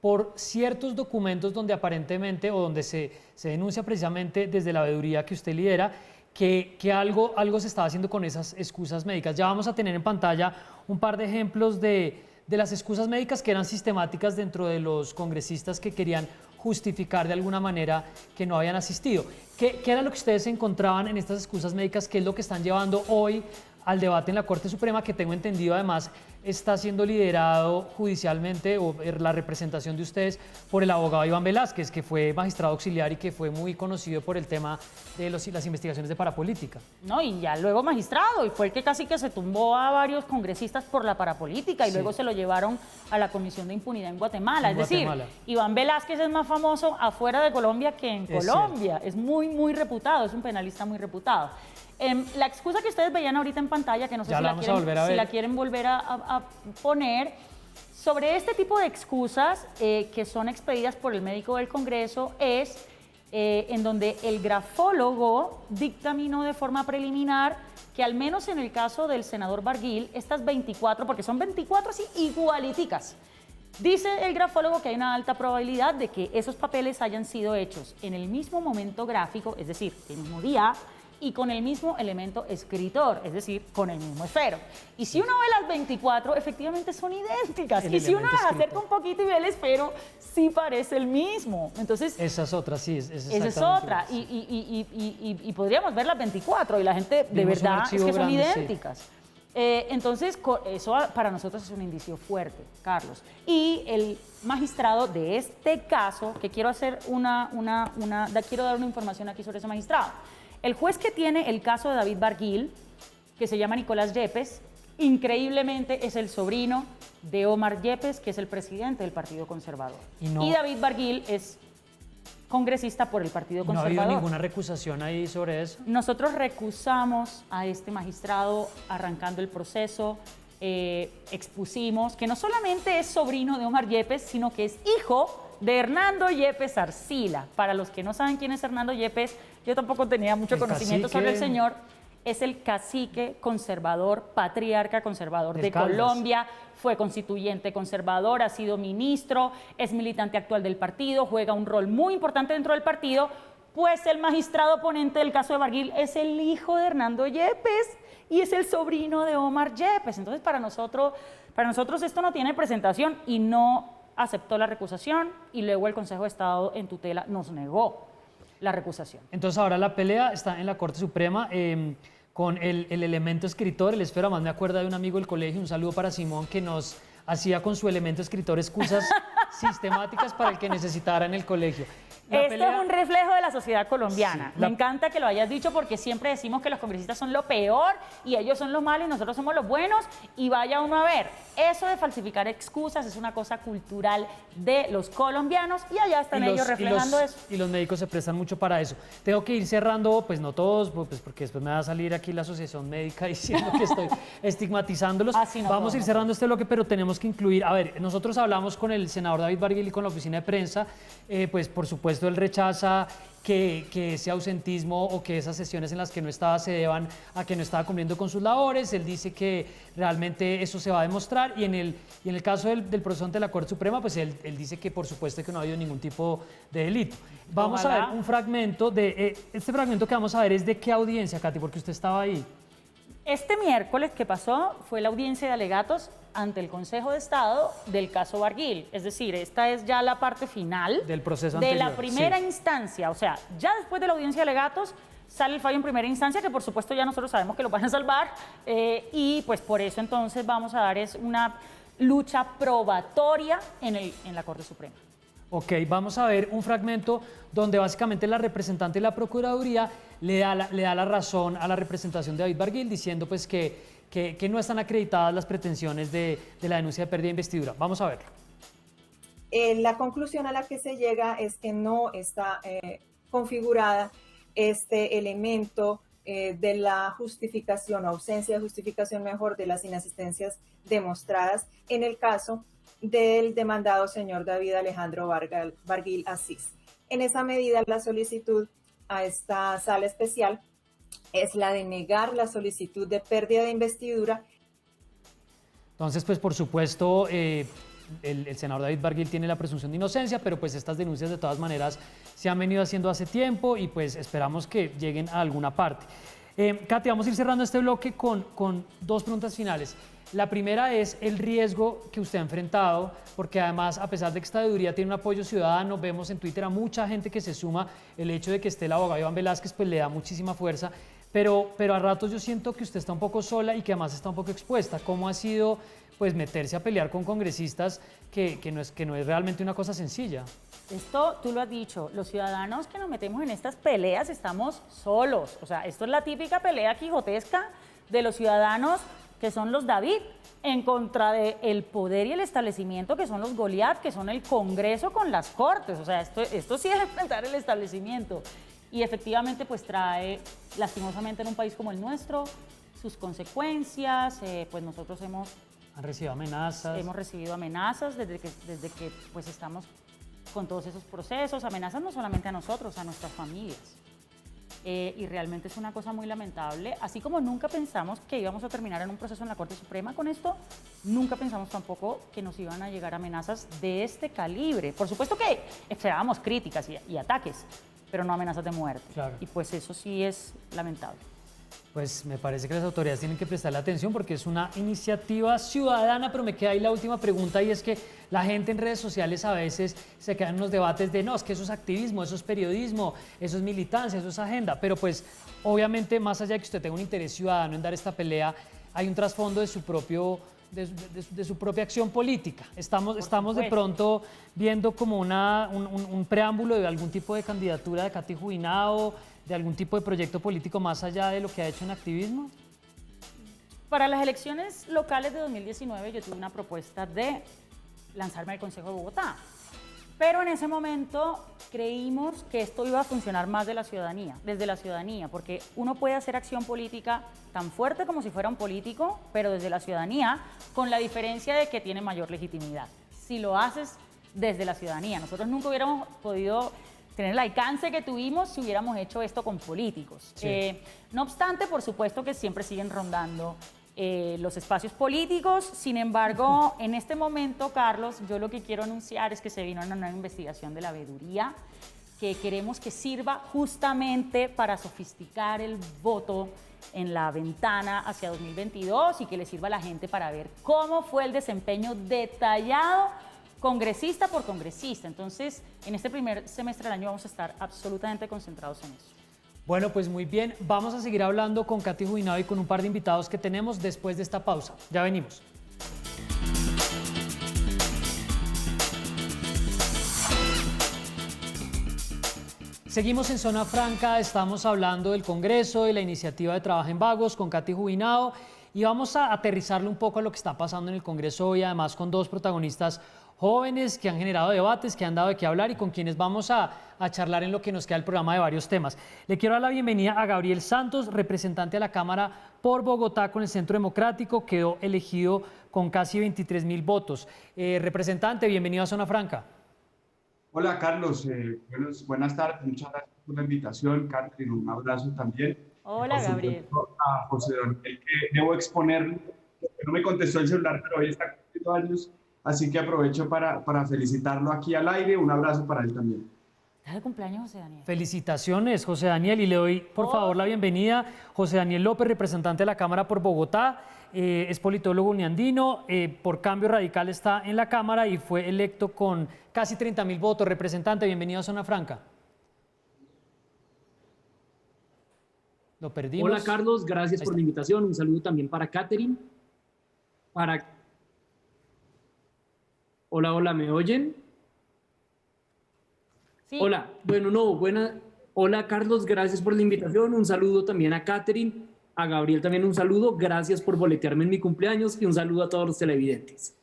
por ciertos documentos donde aparentemente, o donde se denuncia precisamente desde la veeduría que usted lidera, que algo se estaba haciendo con esas excusas médicas. Ya vamos a tener en pantalla un par de ejemplos de las excusas médicas que eran sistemáticas dentro de los congresistas que querían justificar de alguna manera que no habían asistido. ¿Qué era lo que ustedes encontraban en estas excusas médicas? ¿Qué es lo que están llevando hoy al debate en la Corte Suprema, que tengo entendido además está siendo liderado judicialmente, o la representación de ustedes, por el abogado Iván Velázquez, que fue magistrado auxiliar y que fue muy conocido por el tema de las investigaciones de parapolítica? No, y ya luego magistrado, y fue el que casi que se tumbó a varios congresistas por la parapolítica, y luego se lo llevaron a la Comisión de Impunidad en Guatemala. Es decir, Iván Velázquez es más famoso afuera de Colombia que en Colombia. Es muy, muy reputado, es un penalista muy reputado. La excusa que ustedes veían ahorita en pantalla, que no sé si la quieren volver a poner, sobre este tipo de excusas que son expedidas por el médico del Congreso, es en donde el grafólogo dictaminó de forma preliminar que al menos en el caso del senador Barguil, estas 24, porque son 24 así igualiticas, dice el grafólogo que hay una alta probabilidad de que esos papeles hayan sido hechos en el mismo momento gráfico, es decir, el mismo día, y con el mismo elemento escritor, es decir, con el mismo esfero. Y si uno ve las 24, efectivamente son idénticas. Y si uno las acerca un poquito y ve el esfero, sí parece el mismo. Entonces, esa es otra, sí. Esa es otra. Y podríamos ver las 24 y la gente de verdad es que son idénticas. Sí. Entonces, eso para nosotros es un indicio fuerte, Carlos. Y el magistrado de este caso, que quiero hacer quiero dar una información aquí sobre ese magistrado. El juez que tiene el caso de David Barguil, que se llama Nicolás Yepes, increíblemente es el sobrino de Omar Yepes, que es el presidente del Partido Conservador. Y David Barguil es congresista por el Partido Conservador. ¿No ha habido ninguna recusación ahí sobre eso? Nosotros recusamos a este magistrado arrancando el proceso, expusimos que no solamente es sobrino de Omar Yepes, sino que es hijo de Hernando Yepes Arcila. Para los que no saben quién es Hernando Yepes, yo tampoco tenía mucho conocimiento sobre el señor. Es el cacique conservador, patriarca conservador de Colombia, fue constituyente conservador, ha sido ministro, es militante actual del partido, juega un rol muy importante dentro del partido, pues el magistrado ponente del caso de Barguil es el hijo de Hernando Yepes y es el sobrino de Omar Yepes. Entonces, para nosotros esto no tiene presentación, y no aceptó la recusación, y luego el Consejo de Estado en tutela nos negó la recusación. Entonces ahora la pelea está en la Corte Suprema con el elemento escritor, el esfero. Más me acuerda de un amigo del colegio, un saludo para Simón, que nos hacía con su elemento escritor excusas sistemáticas para el que necesitara en el colegio. Esto es un reflejo de la sociedad colombiana. Sí, me encanta que lo hayas dicho, porque siempre decimos que los congresistas son lo peor y ellos son los malos y nosotros somos los buenos, y vaya uno a ver, eso de falsificar excusas es una cosa cultural de los colombianos, y allá están ellos reflejando eso. Y los médicos se prestan mucho para eso. Tengo que ir cerrando, pues no todos, pues porque después me va a salir aquí la Asociación Médica diciendo que estoy estigmatizándolos. Vamos a ir cerrando este bloque, pero tenemos que incluir, a ver, nosotros hablamos con el senador David Barguil y con la oficina de prensa, pues por supuesto él rechaza que ese ausentismo o que esas sesiones en las que no estaba se deban a que no estaba cumpliendo con sus labores. Él dice que realmente eso se va a demostrar, y en el caso del proceso ante la Corte Suprema, pues él dice que por supuesto que no ha habido ningún tipo de delito. Vamos a ver un fragmento este fragmento que vamos a ver es de qué audiencia, Katy, porque usted estaba ahí. Este miércoles que pasó fue la audiencia de alegatos ante el Consejo de Estado del caso Barguil. Es decir, esta es ya la parte final del proceso de la primera instancia. O sea, ya después de la audiencia de alegatos sale el fallo en primera instancia, que por supuesto ya nosotros sabemos que lo van a salvar, y pues por eso entonces vamos a dar una lucha probatoria en la Corte Suprema. Ok, vamos a ver un fragmento donde básicamente la representante de la Procuraduría le da la razón a la representación de David Barguil, diciendo pues que no están acreditadas las pretensiones de la denuncia de pérdida de investidura. Vamos a verlo. La conclusión a la que se llega es que no está configurada este elemento de la justificación o ausencia de justificación mejor de las inasistencias demostradas en el caso del demandado señor David Alejandro Barguil Asís. En esa medida, la solicitud a esta sala especial es la de negar la solicitud de pérdida de investidura. Entonces, pues por supuesto, el senador David Barguil tiene la presunción de inocencia, pero pues estas denuncias de todas maneras se han venido haciendo hace tiempo y pues esperamos que lleguen a alguna parte. Katy, vamos a ir cerrando este bloque con dos preguntas finales. La primera es el riesgo que usted ha enfrentado, porque además, a pesar de que esta deudía tiene un apoyo ciudadano, vemos en Twitter a mucha gente que se suma, el hecho de que esté el abogado Iván Velázquez pues le da muchísima fuerza, pero a ratos yo siento que usted está un poco sola y que además está un poco expuesta. ¿Cómo ha sido pues meterse a pelear con congresistas que no es realmente una cosa sencilla? Esto tú lo has dicho, los ciudadanos que nos metemos en estas peleas estamos solos. O sea, esto es la típica pelea quijotesca de los ciudadanos que son los David en contra del poder y el establecimiento que son los Goliat, que son el Congreso con las Cortes. O sea, esto sí es enfrentar el establecimiento. Y efectivamente pues trae, lastimosamente en un país como el nuestro, sus consecuencias. Pues nosotros ¿Han recibido amenazas? Hemos recibido amenazas desde que pues estamos con todos esos procesos, amenazas no solamente a nosotros, a nuestras familias. Y realmente es una cosa muy lamentable. Así como nunca pensamos que íbamos a terminar en un proceso en la Corte Suprema con esto, nunca pensamos tampoco que nos iban a llegar amenazas de este calibre. Por supuesto que esperábamos críticas y ataques, pero no amenazas de muerte. Claro. Y pues eso sí es lamentable. Pues me parece que las autoridades tienen que prestarle atención porque es una iniciativa ciudadana, pero me queda ahí la última pregunta y es que la gente en redes sociales a veces se queda en unos debates de no, es que eso es activismo, eso es periodismo, eso es militancia, eso es agenda, pero pues obviamente más allá de que usted tenga un interés ciudadano en dar esta pelea, hay un trasfondo de su propia acción política. Estamos de pronto viendo como un preámbulo de algún tipo de candidatura de Katy Jubinao, de algún tipo de proyecto político más allá de lo que ha hecho en activismo. Para las elecciones locales de 2019 yo tuve una propuesta de lanzarme al Consejo de Bogotá, pero en ese momento creímos que esto iba a funcionar más desde la ciudadanía, porque uno puede hacer acción política tan fuerte como si fuera un político, pero desde la ciudadanía, con la diferencia de que tiene mayor legitimidad. Si lo haces desde la ciudadanía, nosotros nunca hubiéramos podido tener el alcance que tuvimos si hubiéramos hecho esto con políticos. Sí. No obstante, por supuesto que siempre siguen rondando los espacios políticos. Sin embargo, en este momento, Carlos, yo lo que quiero anunciar es que se vino una nueva investigación de la veeduría que queremos que sirva justamente para sofisticar el voto en la ventana hacia 2022 y que le sirva a la gente para ver cómo fue el desempeño detallado congresista por congresista. Entonces, en este primer semestre del año vamos a estar absolutamente concentrados en eso. Bueno, pues muy bien, vamos a seguir hablando con Katy Jubinao y con un par de invitados que tenemos después de esta pausa. Ya venimos. Seguimos en Zona Franca, estamos hablando del Congreso y la iniciativa de Trabaja en Vagos con Katy Jubinao y vamos a aterrizarle un poco a lo que está pasando en el Congreso hoy, además con dos protagonistas jóvenes que han generado debates, que han dado de qué hablar y con quienes vamos a charlar en lo que nos queda el programa de varios temas. Le quiero dar la bienvenida a Gabriel Santos, representante de la Cámara por Bogotá con el Centro Democrático, quedó elegido con casi 23.000 votos. Representante, bienvenido a Zona Franca. Hola Carlos, buenas tardes, muchas gracias por la invitación. Catherine, un abrazo también. Hola Gabriel. A José Daniel, que debo exponerle, que no me contestó el celular, pero hoy está cumpliendo años. Así que aprovecho para felicitarlo aquí al aire. Un abrazo para él también. ¿Estás de cumpleaños, José Daniel? Felicitaciones, José Daniel. Y le doy, por favor, la bienvenida. José Daniel López, representante de la Cámara por Bogotá. Es politólogo uniandino. Por Cambio Radical está en la Cámara y fue electo con casi 30.000 votos. Representante, bienvenido a Zona Franca. Lo perdimos. Hola, Carlos. Gracias por la invitación. Un saludo también para Catherine. Hola, ¿me oyen? Sí. Hola, Hola, Carlos, gracias por la invitación. Un saludo también a Catherine, a Gabriel también un saludo. Gracias por boletearme en mi cumpleaños y un saludo a todos los televidentes.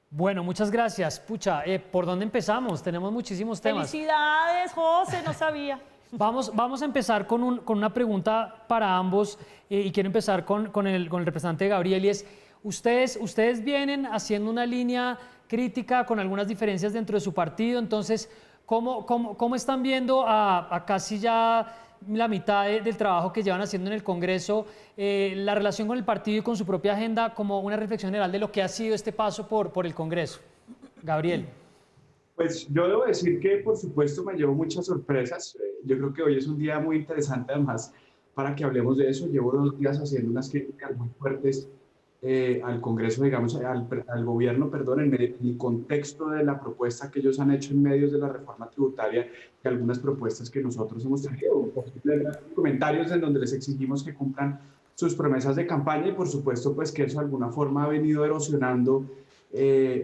Bueno, muchas gracias. Pucha, ¿por dónde empezamos? Tenemos muchísimos temas. Felicidades, José, no sabía. Vamos a empezar con una pregunta para ambos y quiero empezar con el representante Gabriel y es, ustedes vienen haciendo una línea crítica con algunas diferencias dentro de su partido, entonces, ¿cómo están viendo a casi ya la mitad del trabajo que llevan haciendo en el Congreso, la relación con el partido y con su propia agenda, como una reflexión general de lo que ha sido este paso por el Congreso? Gabriel. Pues yo debo decir que, por supuesto, me llevo muchas sorpresas. Yo creo que hoy es un día muy interesante, además, para que hablemos de eso. Llevo 2 días haciendo unas críticas muy fuertes al Congreso, digamos, al gobierno, perdón, en el contexto de la propuesta que ellos han hecho en medios de la reforma tributaria y algunas propuestas que nosotros hemos traído, comentarios en donde les exigimos que cumplan sus promesas de campaña y, por supuesto, pues que eso de alguna forma ha venido erosionando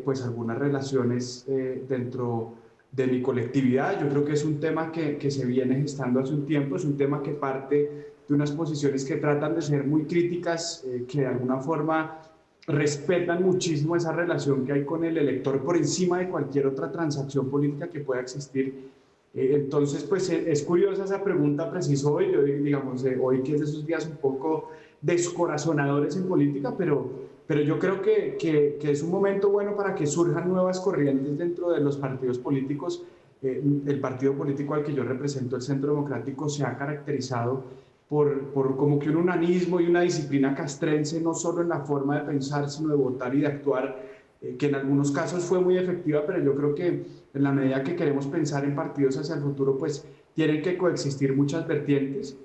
pues algunas relaciones dentro de mi colectividad. Yo creo que es un tema que se viene gestando hace un tiempo, es un tema que parte de unas posiciones que tratan de ser muy críticas, que de alguna forma respetan muchísimo esa relación que hay con el elector por encima de cualquier otra transacción política que pueda existir. Entonces, pues es curiosa esa pregunta preciso hoy, digamos, hoy que es de esos días un poco descorazonadores en política, pero yo creo que es un momento bueno para que surjan nuevas corrientes dentro de los partidos políticos. El partido político al que yo represento, el Centro Democrático, se ha caracterizado por como que un unanismo y una disciplina castrense, no solo en la forma de pensar, sino de votar y de actuar, que en algunos casos fue muy efectiva, pero yo creo que en la medida que queremos pensar en partidos hacia el futuro, pues tienen que coexistir muchas vertientes.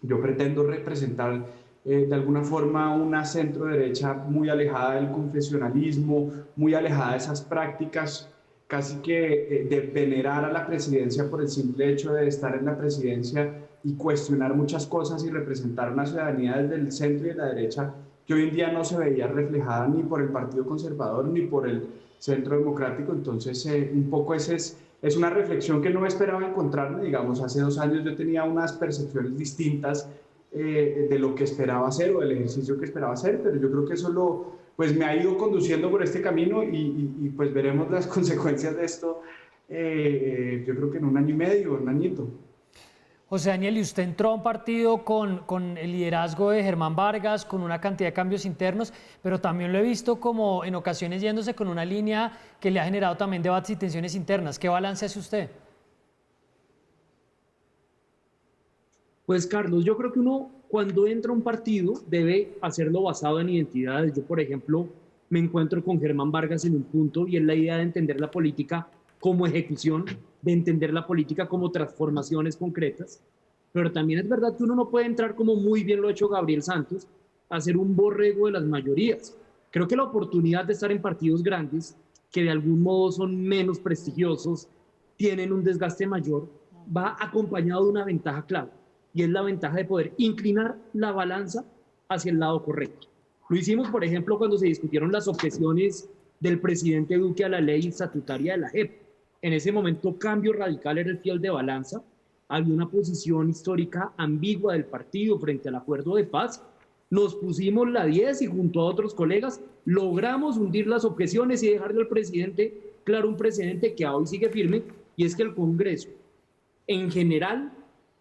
Yo pretendo representar de alguna forma una centro derecha muy alejada del confesionalismo, muy alejada de esas prácticas casi que de venerar a la presidencia por el simple hecho de estar en la presidencia y cuestionar muchas cosas y representar una ciudadanía desde el centro y de la derecha que hoy en día no se veía reflejada ni por el Partido Conservador ni por el Centro Democrático. Entonces, un poco es una reflexión que no me esperaba encontrarme. Digamos, hace 2 años yo tenía unas percepciones distintas de lo que esperaba hacer o del ejercicio que esperaba hacer, pero yo creo que eso pues me ha ido conduciendo por este camino y pues veremos las consecuencias de esto, yo creo que en 1 año y medio, 1 añito. José Daniel, y usted entró a un partido con el liderazgo de Germán Vargas, con una cantidad de cambios internos, pero también lo he visto como en ocasiones yéndose con una línea que le ha generado también debates y tensiones internas. ¿Qué balance hace usted? Pues Carlos, yo creo que uno cuando entra a un partido debe hacerlo basado en identidades. Yo, por ejemplo, me encuentro con Germán Vargas en un punto y es la idea de entender la política como ejecución, de entender la política como transformaciones concretas, pero también es verdad que uno no puede entrar, como muy bien lo ha hecho Gabriel Santos, a ser un borrego de las mayorías. Creo que la oportunidad de estar en partidos grandes, que de algún modo son menos prestigiosos, tienen un desgaste mayor, va acompañado de una ventaja clave, y es la ventaja de poder inclinar la balanza hacia el lado correcto. Lo hicimos, por ejemplo, cuando se discutieron las objeciones del presidente Duque a la ley estatutaria de la JEP. En ese momento, Cambio Radical era el fiel de balanza. Había una posición histórica ambigua del partido frente al acuerdo de paz. Nos pusimos la 10 y junto a otros colegas logramos hundir las objeciones y dejarle al presidente claro un precedente que hoy sigue firme, y es que el Congreso, en general,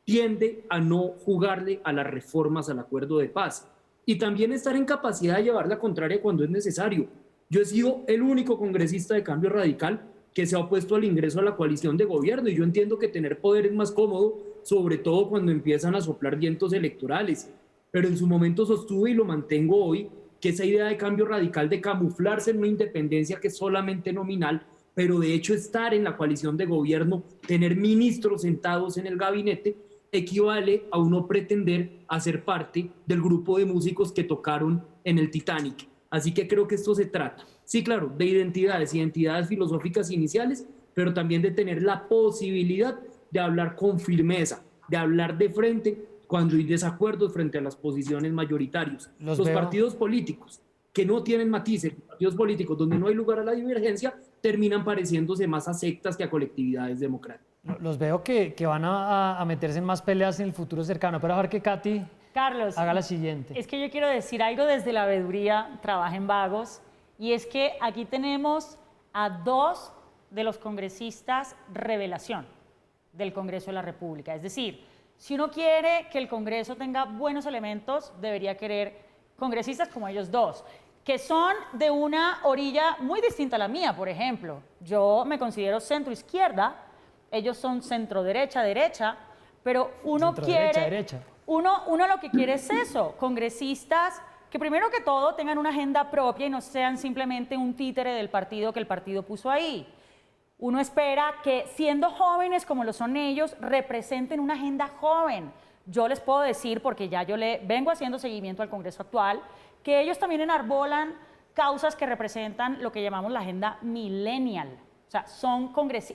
tiende a no jugarle a las reformas al acuerdo de paz y también estar en capacidad de llevar la contraria cuando es necesario. Yo he sido el único congresista de Cambio Radical que se ha opuesto al ingreso a la coalición de gobierno, y yo entiendo que tener poder es más cómodo, sobre todo cuando empiezan a soplar vientos electorales, pero en su momento sostuve y lo mantengo hoy, que esa idea de Cambio Radical de camuflarse en una independencia que es solamente nominal, pero de hecho estar en la coalición de gobierno, tener ministros sentados en el gabinete, equivale a uno pretender hacer parte del grupo de músicos que tocaron en el Titanic. Así que creo que esto se trata, sí, claro, de identidades filosóficas iniciales, pero también de tener la posibilidad de hablar con firmeza, de hablar de frente cuando hay desacuerdos frente a las posiciones mayoritarias. Los partidos políticos que no tienen matices, partidos políticos donde no hay lugar a la divergencia, terminan pareciéndose más a sectas que a colectividades democráticas. Los veo que van a meterse en más peleas en el futuro cercano, pero a ver que Katy Carlos, haga la siguiente. Es que yo quiero decir algo desde la veeduría, trabajen vagos, y es que aquí tenemos a 2 de los congresistas revelación. del Congreso de la República. Es decir, si uno quiere que el Congreso tenga buenos elementos, debería querer congresistas como ellos dos, que son de una orilla muy distinta a la mía, por ejemplo. Yo me considero centro-izquierda, ellos son centro-derecha, pero uno quiere... Uno lo que quiere es eso, congresistas que primero que todo tengan una agenda propia y no sean simplemente un títere del partido que el partido puso ahí. Uno espera que, siendo jóvenes como lo son ellos, representen una agenda joven. Yo les puedo decir, porque ya yo le vengo haciendo seguimiento al Congreso actual, que ellos también enarbolan causas que representan lo que llamamos la agenda millennial. O sea,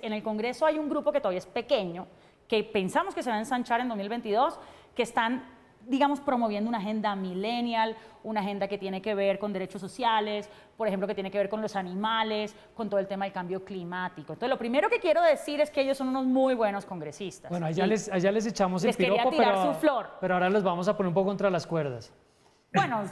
en el Congreso hay un grupo que todavía es pequeño, que pensamos que se va a ensanchar en 2022, que están, digamos, promoviendo una agenda millennial, una agenda que tiene que ver con derechos sociales, por ejemplo, que tiene que ver con los animales, con todo el tema del cambio climático. Entonces, lo primero que quiero decir es que ellos son unos muy buenos congresistas. Bueno, allá les echamos el piropo, pero ahora los vamos a poner un poco contra las cuerdas. Bueno,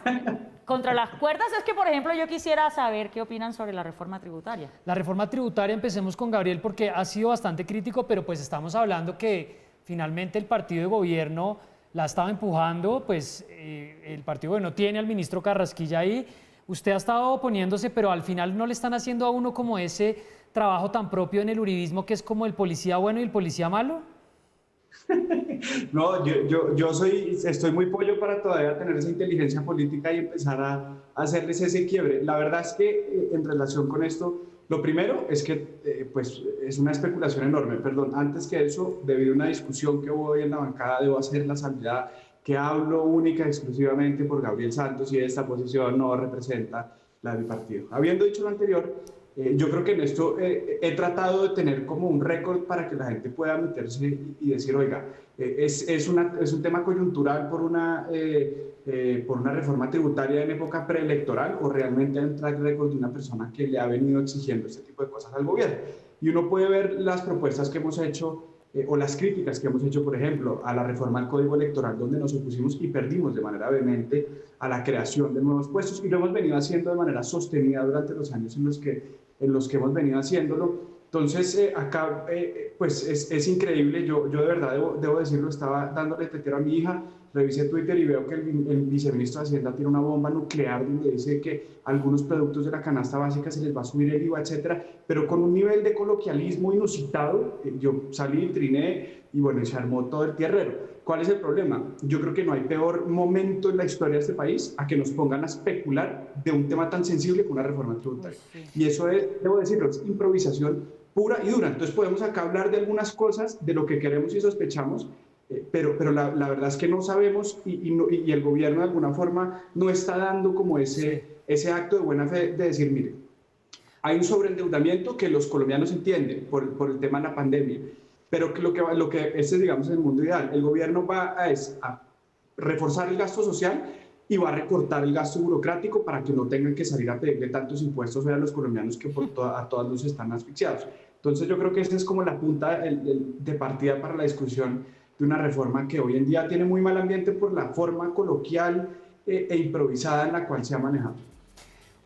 contra las cuerdas es que, por ejemplo, yo quisiera saber qué opinan sobre la reforma tributaria. La reforma tributaria, empecemos con Gabriel, porque ha sido bastante crítico, pero pues estamos hablando que finalmente el partido de gobierno la estaba empujando, pues el partido de gobierno tiene al ministro Carrasquilla ahí. Usted ha estado oponiéndose, pero al final no le están haciendo a uno como ese trabajo tan propio en el uribismo, que es como el policía bueno y el policía malo. No, estoy muy pollo para todavía tener esa inteligencia política y empezar a hacerles ese quiebre. La verdad es que en relación con esto, lo primero es que pues es una especulación enorme. Perdón, antes que eso, debido a una discusión que hubo hoy en la bancada, debo hacer la salvedad que hablo única y exclusivamente por Gabriel Santos y esta posición no representa la del partido. Habiendo dicho lo anterior, yo creo que en esto he tratado de tener como un récord para que la gente pueda meterse y decir, oiga, es un tema coyuntural por una reforma tributaria en época preelectoral o realmente hay un track record de una persona que le ha venido exigiendo este tipo de cosas al gobierno. Y uno puede ver las propuestas que hemos hecho o las críticas que hemos hecho, por ejemplo, a la reforma al Código Electoral, donde nos opusimos y perdimos de manera vehemente a la creación de nuevos puestos, y lo hemos venido haciendo de manera sostenida durante los años en los que hemos venido haciéndolo. Entonces, acá, pues es increíble, yo de verdad debo decirlo, estaba dándole tetero a mi hija, revisé Twitter y veo que el viceministro de Hacienda tiene una bomba nuclear donde dice que algunos productos de la canasta básica se les va a subir el IVA, etcétera, pero con un nivel de coloquialismo inusitado. Yo salí, triné y bueno, se armó todo el tierrero. ¿Cuál es el problema? Yo creo que no hay peor momento en la historia de este país a que nos pongan a especular de un tema tan sensible como una reforma tributaria. Y eso es, debo decirlo, es improvisación pura y dura. Entonces podemos acá hablar de algunas cosas, de lo que queremos y sospechamos, pero la verdad es que no sabemos y el gobierno de alguna forma no está dando como ese acto de buena fe de decir, mire, hay un sobreendeudamiento que los colombianos entienden por el tema de la pandemia, pero que lo que este es, digamos, el mundo ideal. El gobierno va a reforzar el gasto social y va a recortar el gasto burocrático para que no tengan que salir a pedirle tantos impuestos a los colombianos que a todas luces están asfixiados. Entonces yo creo que esta es como la punta de partida para la discusión de una reforma que hoy en día tiene muy mal ambiente por la forma coloquial e improvisada en la cual se ha manejado.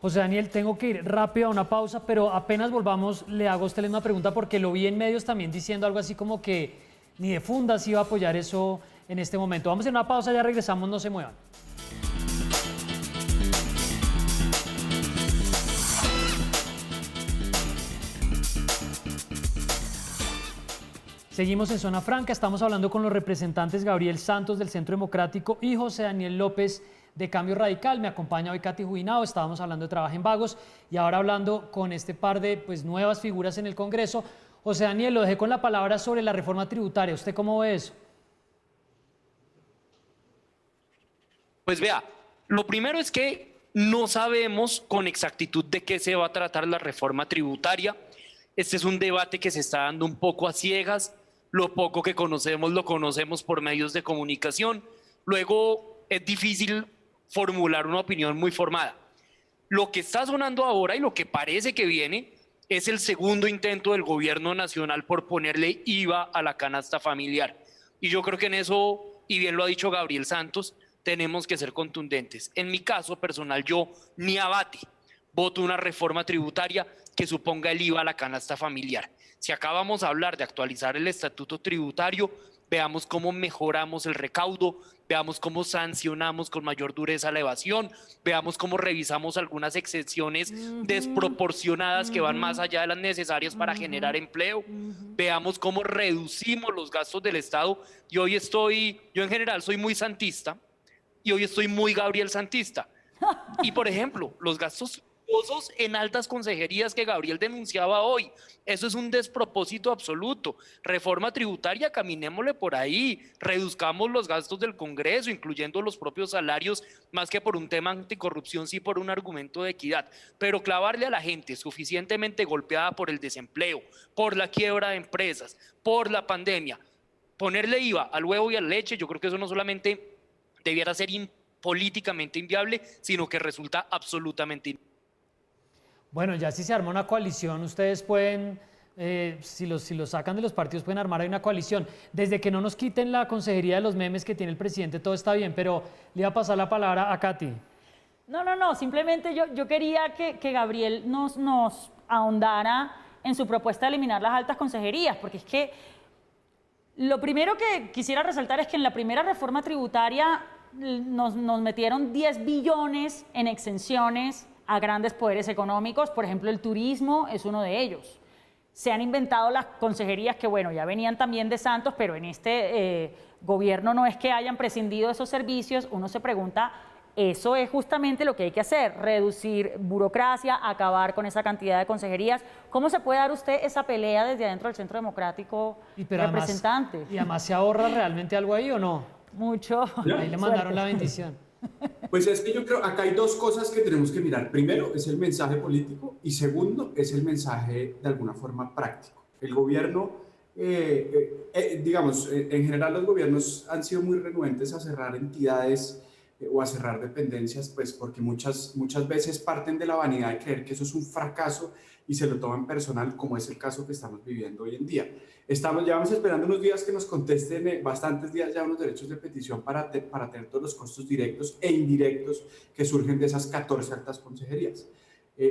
José Daniel, tengo que ir rápido a una pausa, pero apenas volvamos le hago a usted la misma pregunta porque lo vi en medios también diciendo algo así como que ni de fundas iba a apoyar eso en este momento. Vamos a ir a una pausa, ya regresamos, no se muevan. Seguimos en Zona Franca, estamos hablando con los representantes Gabriel Santos del Centro Democrático y José Daniel López de Cambio Radical. Me acompaña hoy Katy Jubinao, estábamos hablando de Trabajo en Vagos y ahora hablando con este par de nuevas figuras en el Congreso. José Daniel, lo dejé con la palabra sobre la reforma tributaria. ¿Usted cómo ve eso? Pues vea, lo primero es que no sabemos con exactitud de qué se va a tratar la reforma tributaria. Este es un debate que se está dando un poco a ciegas. Lo poco que conocemos lo conocemos por medios de comunicación. Luego es difícil formular una opinión muy formada. Lo que está sonando ahora y lo que parece que viene es el segundo intento del gobierno nacional por ponerle IVA a la canasta familiar. Y yo creo que en eso, y bien lo ha dicho Gabriel Santos, tenemos que ser contundentes. En mi caso personal, yo ni abate voto una reforma tributaria que suponga el IVA a la canasta familiar. Si acá vamos a hablar de actualizar el estatuto tributario, veamos cómo mejoramos el recaudo, veamos cómo sancionamos con mayor dureza la evasión, veamos cómo revisamos algunas exenciones desproporcionadas que van más allá de las necesarias para generar empleo, veamos cómo reducimos los gastos del Estado. Yo en general soy muy santista y hoy estoy muy Gabriel santista. Y por ejemplo, los gastos en altas consejerías que Gabriel denunciaba hoy, eso es un despropósito absoluto. Reforma tributaria, caminémosle por ahí, reduzcamos los gastos del Congreso, incluyendo los propios salarios, más que por un tema anticorrupción, sí por un argumento de equidad, pero clavarle a la gente suficientemente golpeada por el desempleo, por la quiebra de empresas, por la pandemia, ponerle IVA al huevo y a la leche, yo creo que eso no solamente debiera ser políticamente inviable, sino que resulta absolutamente inviable. Bueno, ya si se arma una coalición, ustedes pueden, si los sacan de los partidos, pueden armar ahí una coalición. Desde que no nos quiten la consejería de los memes que tiene el presidente, todo está bien, pero le iba a pasar la palabra a Katy. No, simplemente yo quería que Gabriel nos ahondara en su propuesta de eliminar las altas consejerías, porque es que lo primero que quisiera resaltar es que en la primera reforma tributaria nos metieron 10 billones en exenciones a grandes poderes económicos. Por ejemplo, el turismo es uno de ellos. Se han inventado las consejerías que, bueno, ya venían también de Santos, pero en este gobierno no es que hayan prescindido de esos servicios. Uno se pregunta, eso es justamente lo que hay que hacer, reducir burocracia, acabar con esa cantidad de consejerías. ¿Cómo se puede dar usted esa pelea desde adentro del Centro Democrático, representante? ¿Y además se ahorra realmente algo ahí o no? Mucho. Ahí le mandaron la bendición. Pues es que yo creo, acá hay dos cosas que tenemos que mirar. Primero es el mensaje político y segundo es el mensaje de alguna forma práctico. El gobierno, digamos, en general los gobiernos han sido muy renuentes a cerrar entidades o a cerrar dependencias, pues porque muchas veces parten de la vanidad de creer que eso es un fracaso y se lo toman personal, como es el caso que estamos viviendo hoy en día. Llevamos esperando unos días que nos contesten, bastantes días ya, unos derechos de petición para tener todos los costos directos e indirectos que surgen de esas 14 altas consejerías.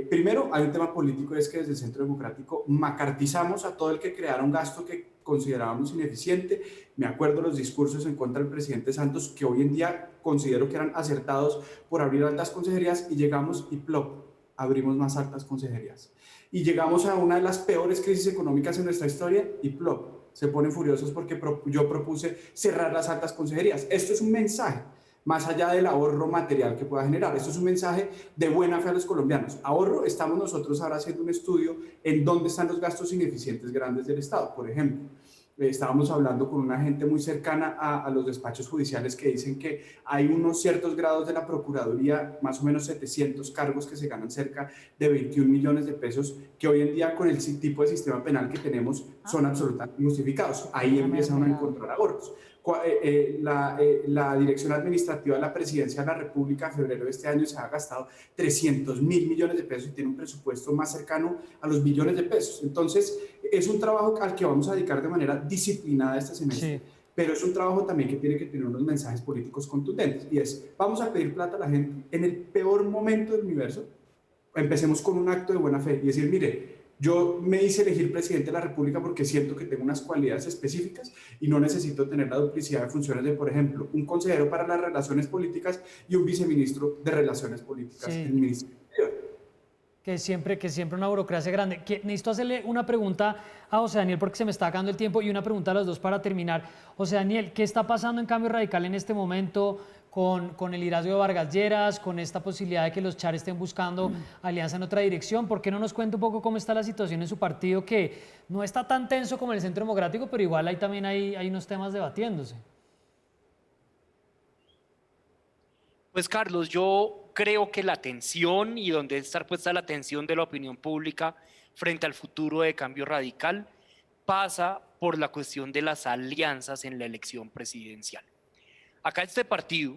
Primero, hay un tema político, es que desde el Centro Democrático macartizamos a todo el que creara un gasto que considerábamos ineficiente. Me acuerdo los discursos en contra del presidente Santos, que hoy en día considero que eran acertados por abrir altas consejerías, y llegamos y plop, abrimos más altas consejerías. Y llegamos a una de las peores crisis económicas en nuestra historia y plop, se ponen furiosos porque yo propuse cerrar las altas consejerías. Esto es un mensaje, más allá del ahorro material que pueda generar. Esto es un mensaje de buena fe a los colombianos. Ahorro, estamos nosotros ahora haciendo un estudio en dónde están los gastos ineficientes grandes del Estado. Por ejemplo, estábamos hablando con una gente muy cercana a los despachos judiciales que dicen que hay unos ciertos grados de la Procuraduría, más o menos 700 cargos que se ganan cerca de 21 millones de pesos, que hoy en día con el tipo de sistema penal que tenemos son absolutamente injustificados. Ahí empiezan a encontrar ahorros. La Dirección Administrativa de la Presidencia de la República en febrero de este año se ha gastado 300.000 millones de pesos y tiene un presupuesto más cercano a los billones de pesos. Entonces, es un trabajo al que vamos a dedicar de manera disciplinada este semestre. Sí. Pero es un trabajo también que tiene que tener unos mensajes políticos contundentes, y es, vamos a pedir plata a la gente en el peor momento del universo. Empecemos con un acto de buena fe y decir, mire, yo me hice elegir presidente de la República porque siento que tengo unas cualidades específicas y no necesito tener la duplicidad de funciones de, por ejemplo, un consejero para las relaciones políticas y un viceministro de relaciones políticas. Sí. El Ministerio Interior. Que siempre una burocracia grande. Necesito hacerle una pregunta a José Daniel porque se me está acabando el tiempo, y una pregunta a los dos para terminar. José Daniel, ¿qué está pasando en Cambio Radical en este momento con el liderazgo de Vargas Lleras, con esta posibilidad de que los Char estén buscando alianza en otra dirección? ¿Por qué no nos cuenta un poco cómo está la situación en su partido, que no está tan tenso como el Centro Democrático, pero igual ahí también hay unos temas debatiéndose? Pues Carlos, yo creo que la atención y donde debe estar puesta la atención de la opinión pública frente al futuro de Cambio Radical pasa por la cuestión de las alianzas en la elección presidencial. Acá este partido,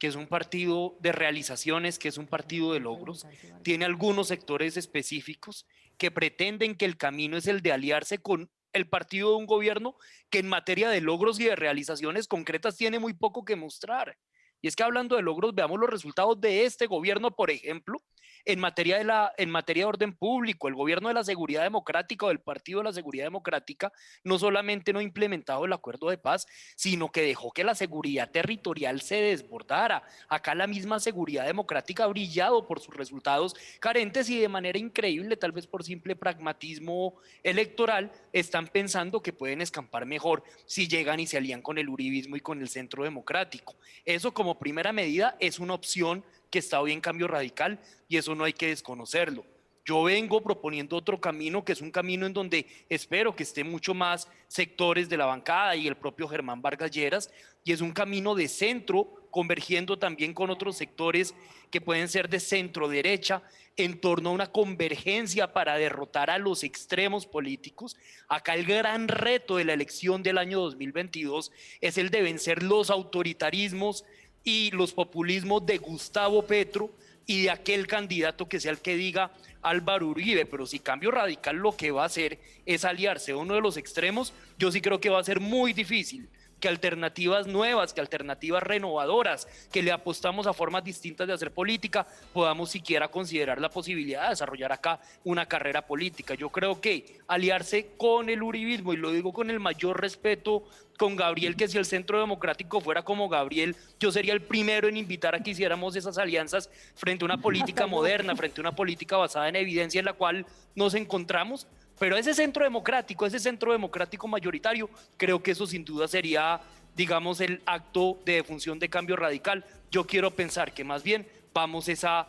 que es un partido de realizaciones, que es un partido de logros, tiene algunos sectores específicos que pretenden que el camino es el de aliarse con el partido de un gobierno que en materia de logros y de realizaciones concretas tiene muy poco que mostrar. Y es que hablando de logros, veamos los resultados de este gobierno, por ejemplo, en materia de orden público. El gobierno de la seguridad democrática o del Partido de la Seguridad Democrática no solamente no ha implementado el acuerdo de paz, sino que dejó que la seguridad territorial se desbordara. Acá la misma seguridad democrática ha brillado por sus resultados carentes y de manera increíble, tal vez por simple pragmatismo electoral, están pensando que pueden escampar mejor si llegan y se alían con el uribismo y con el centro democrático. Eso como primera medida es una opción que está hoy en Cambio Radical y eso no hay que desconocerlo. Yo vengo proponiendo otro camino que es un camino en donde espero que estén mucho más sectores de la bancada y el propio Germán Vargas Lleras, y es un camino de centro convergiendo también con otros sectores que pueden ser de centro derecha en torno a una convergencia para derrotar a los extremos políticos. Acá el gran reto de la elección del año 2022 es el de vencer los autoritarismos y los populismos de Gustavo Petro y de aquel candidato que sea el que diga Álvaro Uribe. Pero si Cambio Radical lo que va a hacer es aliarse a uno de los extremos, yo sí creo que va a ser muy difícil que alternativas nuevas, que alternativas renovadoras, que le apostamos a formas distintas de hacer política, podamos siquiera considerar la posibilidad de desarrollar acá una carrera política. Yo creo que aliarse con el uribismo, y lo digo con el mayor respeto con Gabriel, que si el Centro Democrático fuera como Gabriel, yo sería el primero en invitar a que hiciéramos esas alianzas frente a una política moderna, frente a una política basada en evidencia en la cual nos encontramos. Pero ese centro democrático mayoritario, creo que eso sin duda sería, digamos, el acto de defunción de Cambio Radical. Yo quiero pensar que más bien vamos a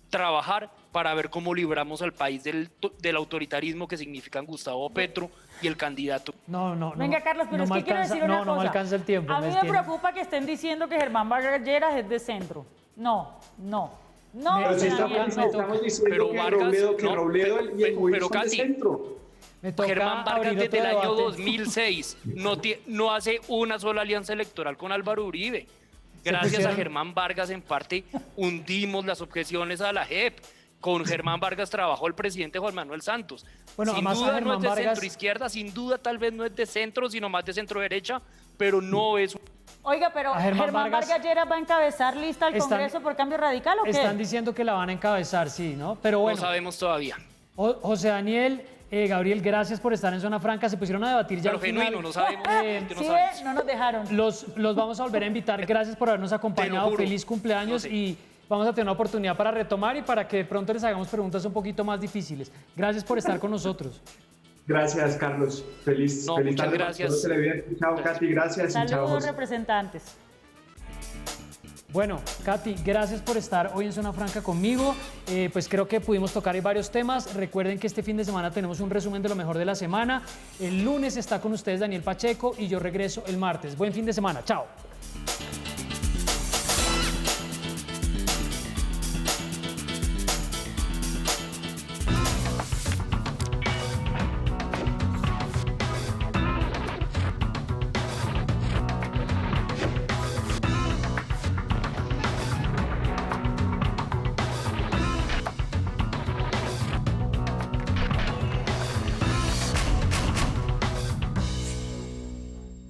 trabajar para ver cómo libramos al país del autoritarismo que significan Gustavo Petro y el candidato. No. Venga, Carlos, pero no es que quiero decir una cosa. No me alcanza el tiempo. A mí me preocupa que estén diciendo que Germán Vargas Lleras es de centro. No. Pero si estamos diciendo que Robledo y el Gobierno son de centro. Germán Vargas desde el año 2006 no hace una sola alianza electoral con Álvaro Uribe. Gracias a Germán Vargas, en parte, hundimos las objeciones a la JEP. Con Germán Vargas trabajó el presidente Juan Manuel Santos. Bueno, sin duda no es de centro izquierda, sin duda tal vez no es de centro, sino más de centro derecha, pero no es... Oiga, pero ¿Germán Vargas Lleras va a a lista al Congreso por Cambio Radical o qué? Están diciendo que la van a encabezar, sí, ¿no? Pero bueno. No sabemos todavía. José Daniel, Gabriel, gracias por estar en Zona Franca. Se pusieron a debatir ya. Pero genuino, no sabemos. No nos dejaron. Los vamos a volver a invitar. Gracias por habernos acompañado. Feliz cumpleaños y vamos a tener una oportunidad para retomar y para que de pronto les hagamos preguntas un poquito más difíciles. Gracias por estar con nosotros. Gracias, Carlos. Feliz muchas gracias. Chao, Katy, gracias. Saludos, representantes. Bueno, Katy, gracias por estar hoy en Zona Franca conmigo. Pues creo que pudimos tocar varios temas. Recuerden que este fin de semana tenemos un resumen de lo mejor de la semana. El lunes está con ustedes Daniel Pacheco y yo regreso el martes. Buen fin de semana. Chao.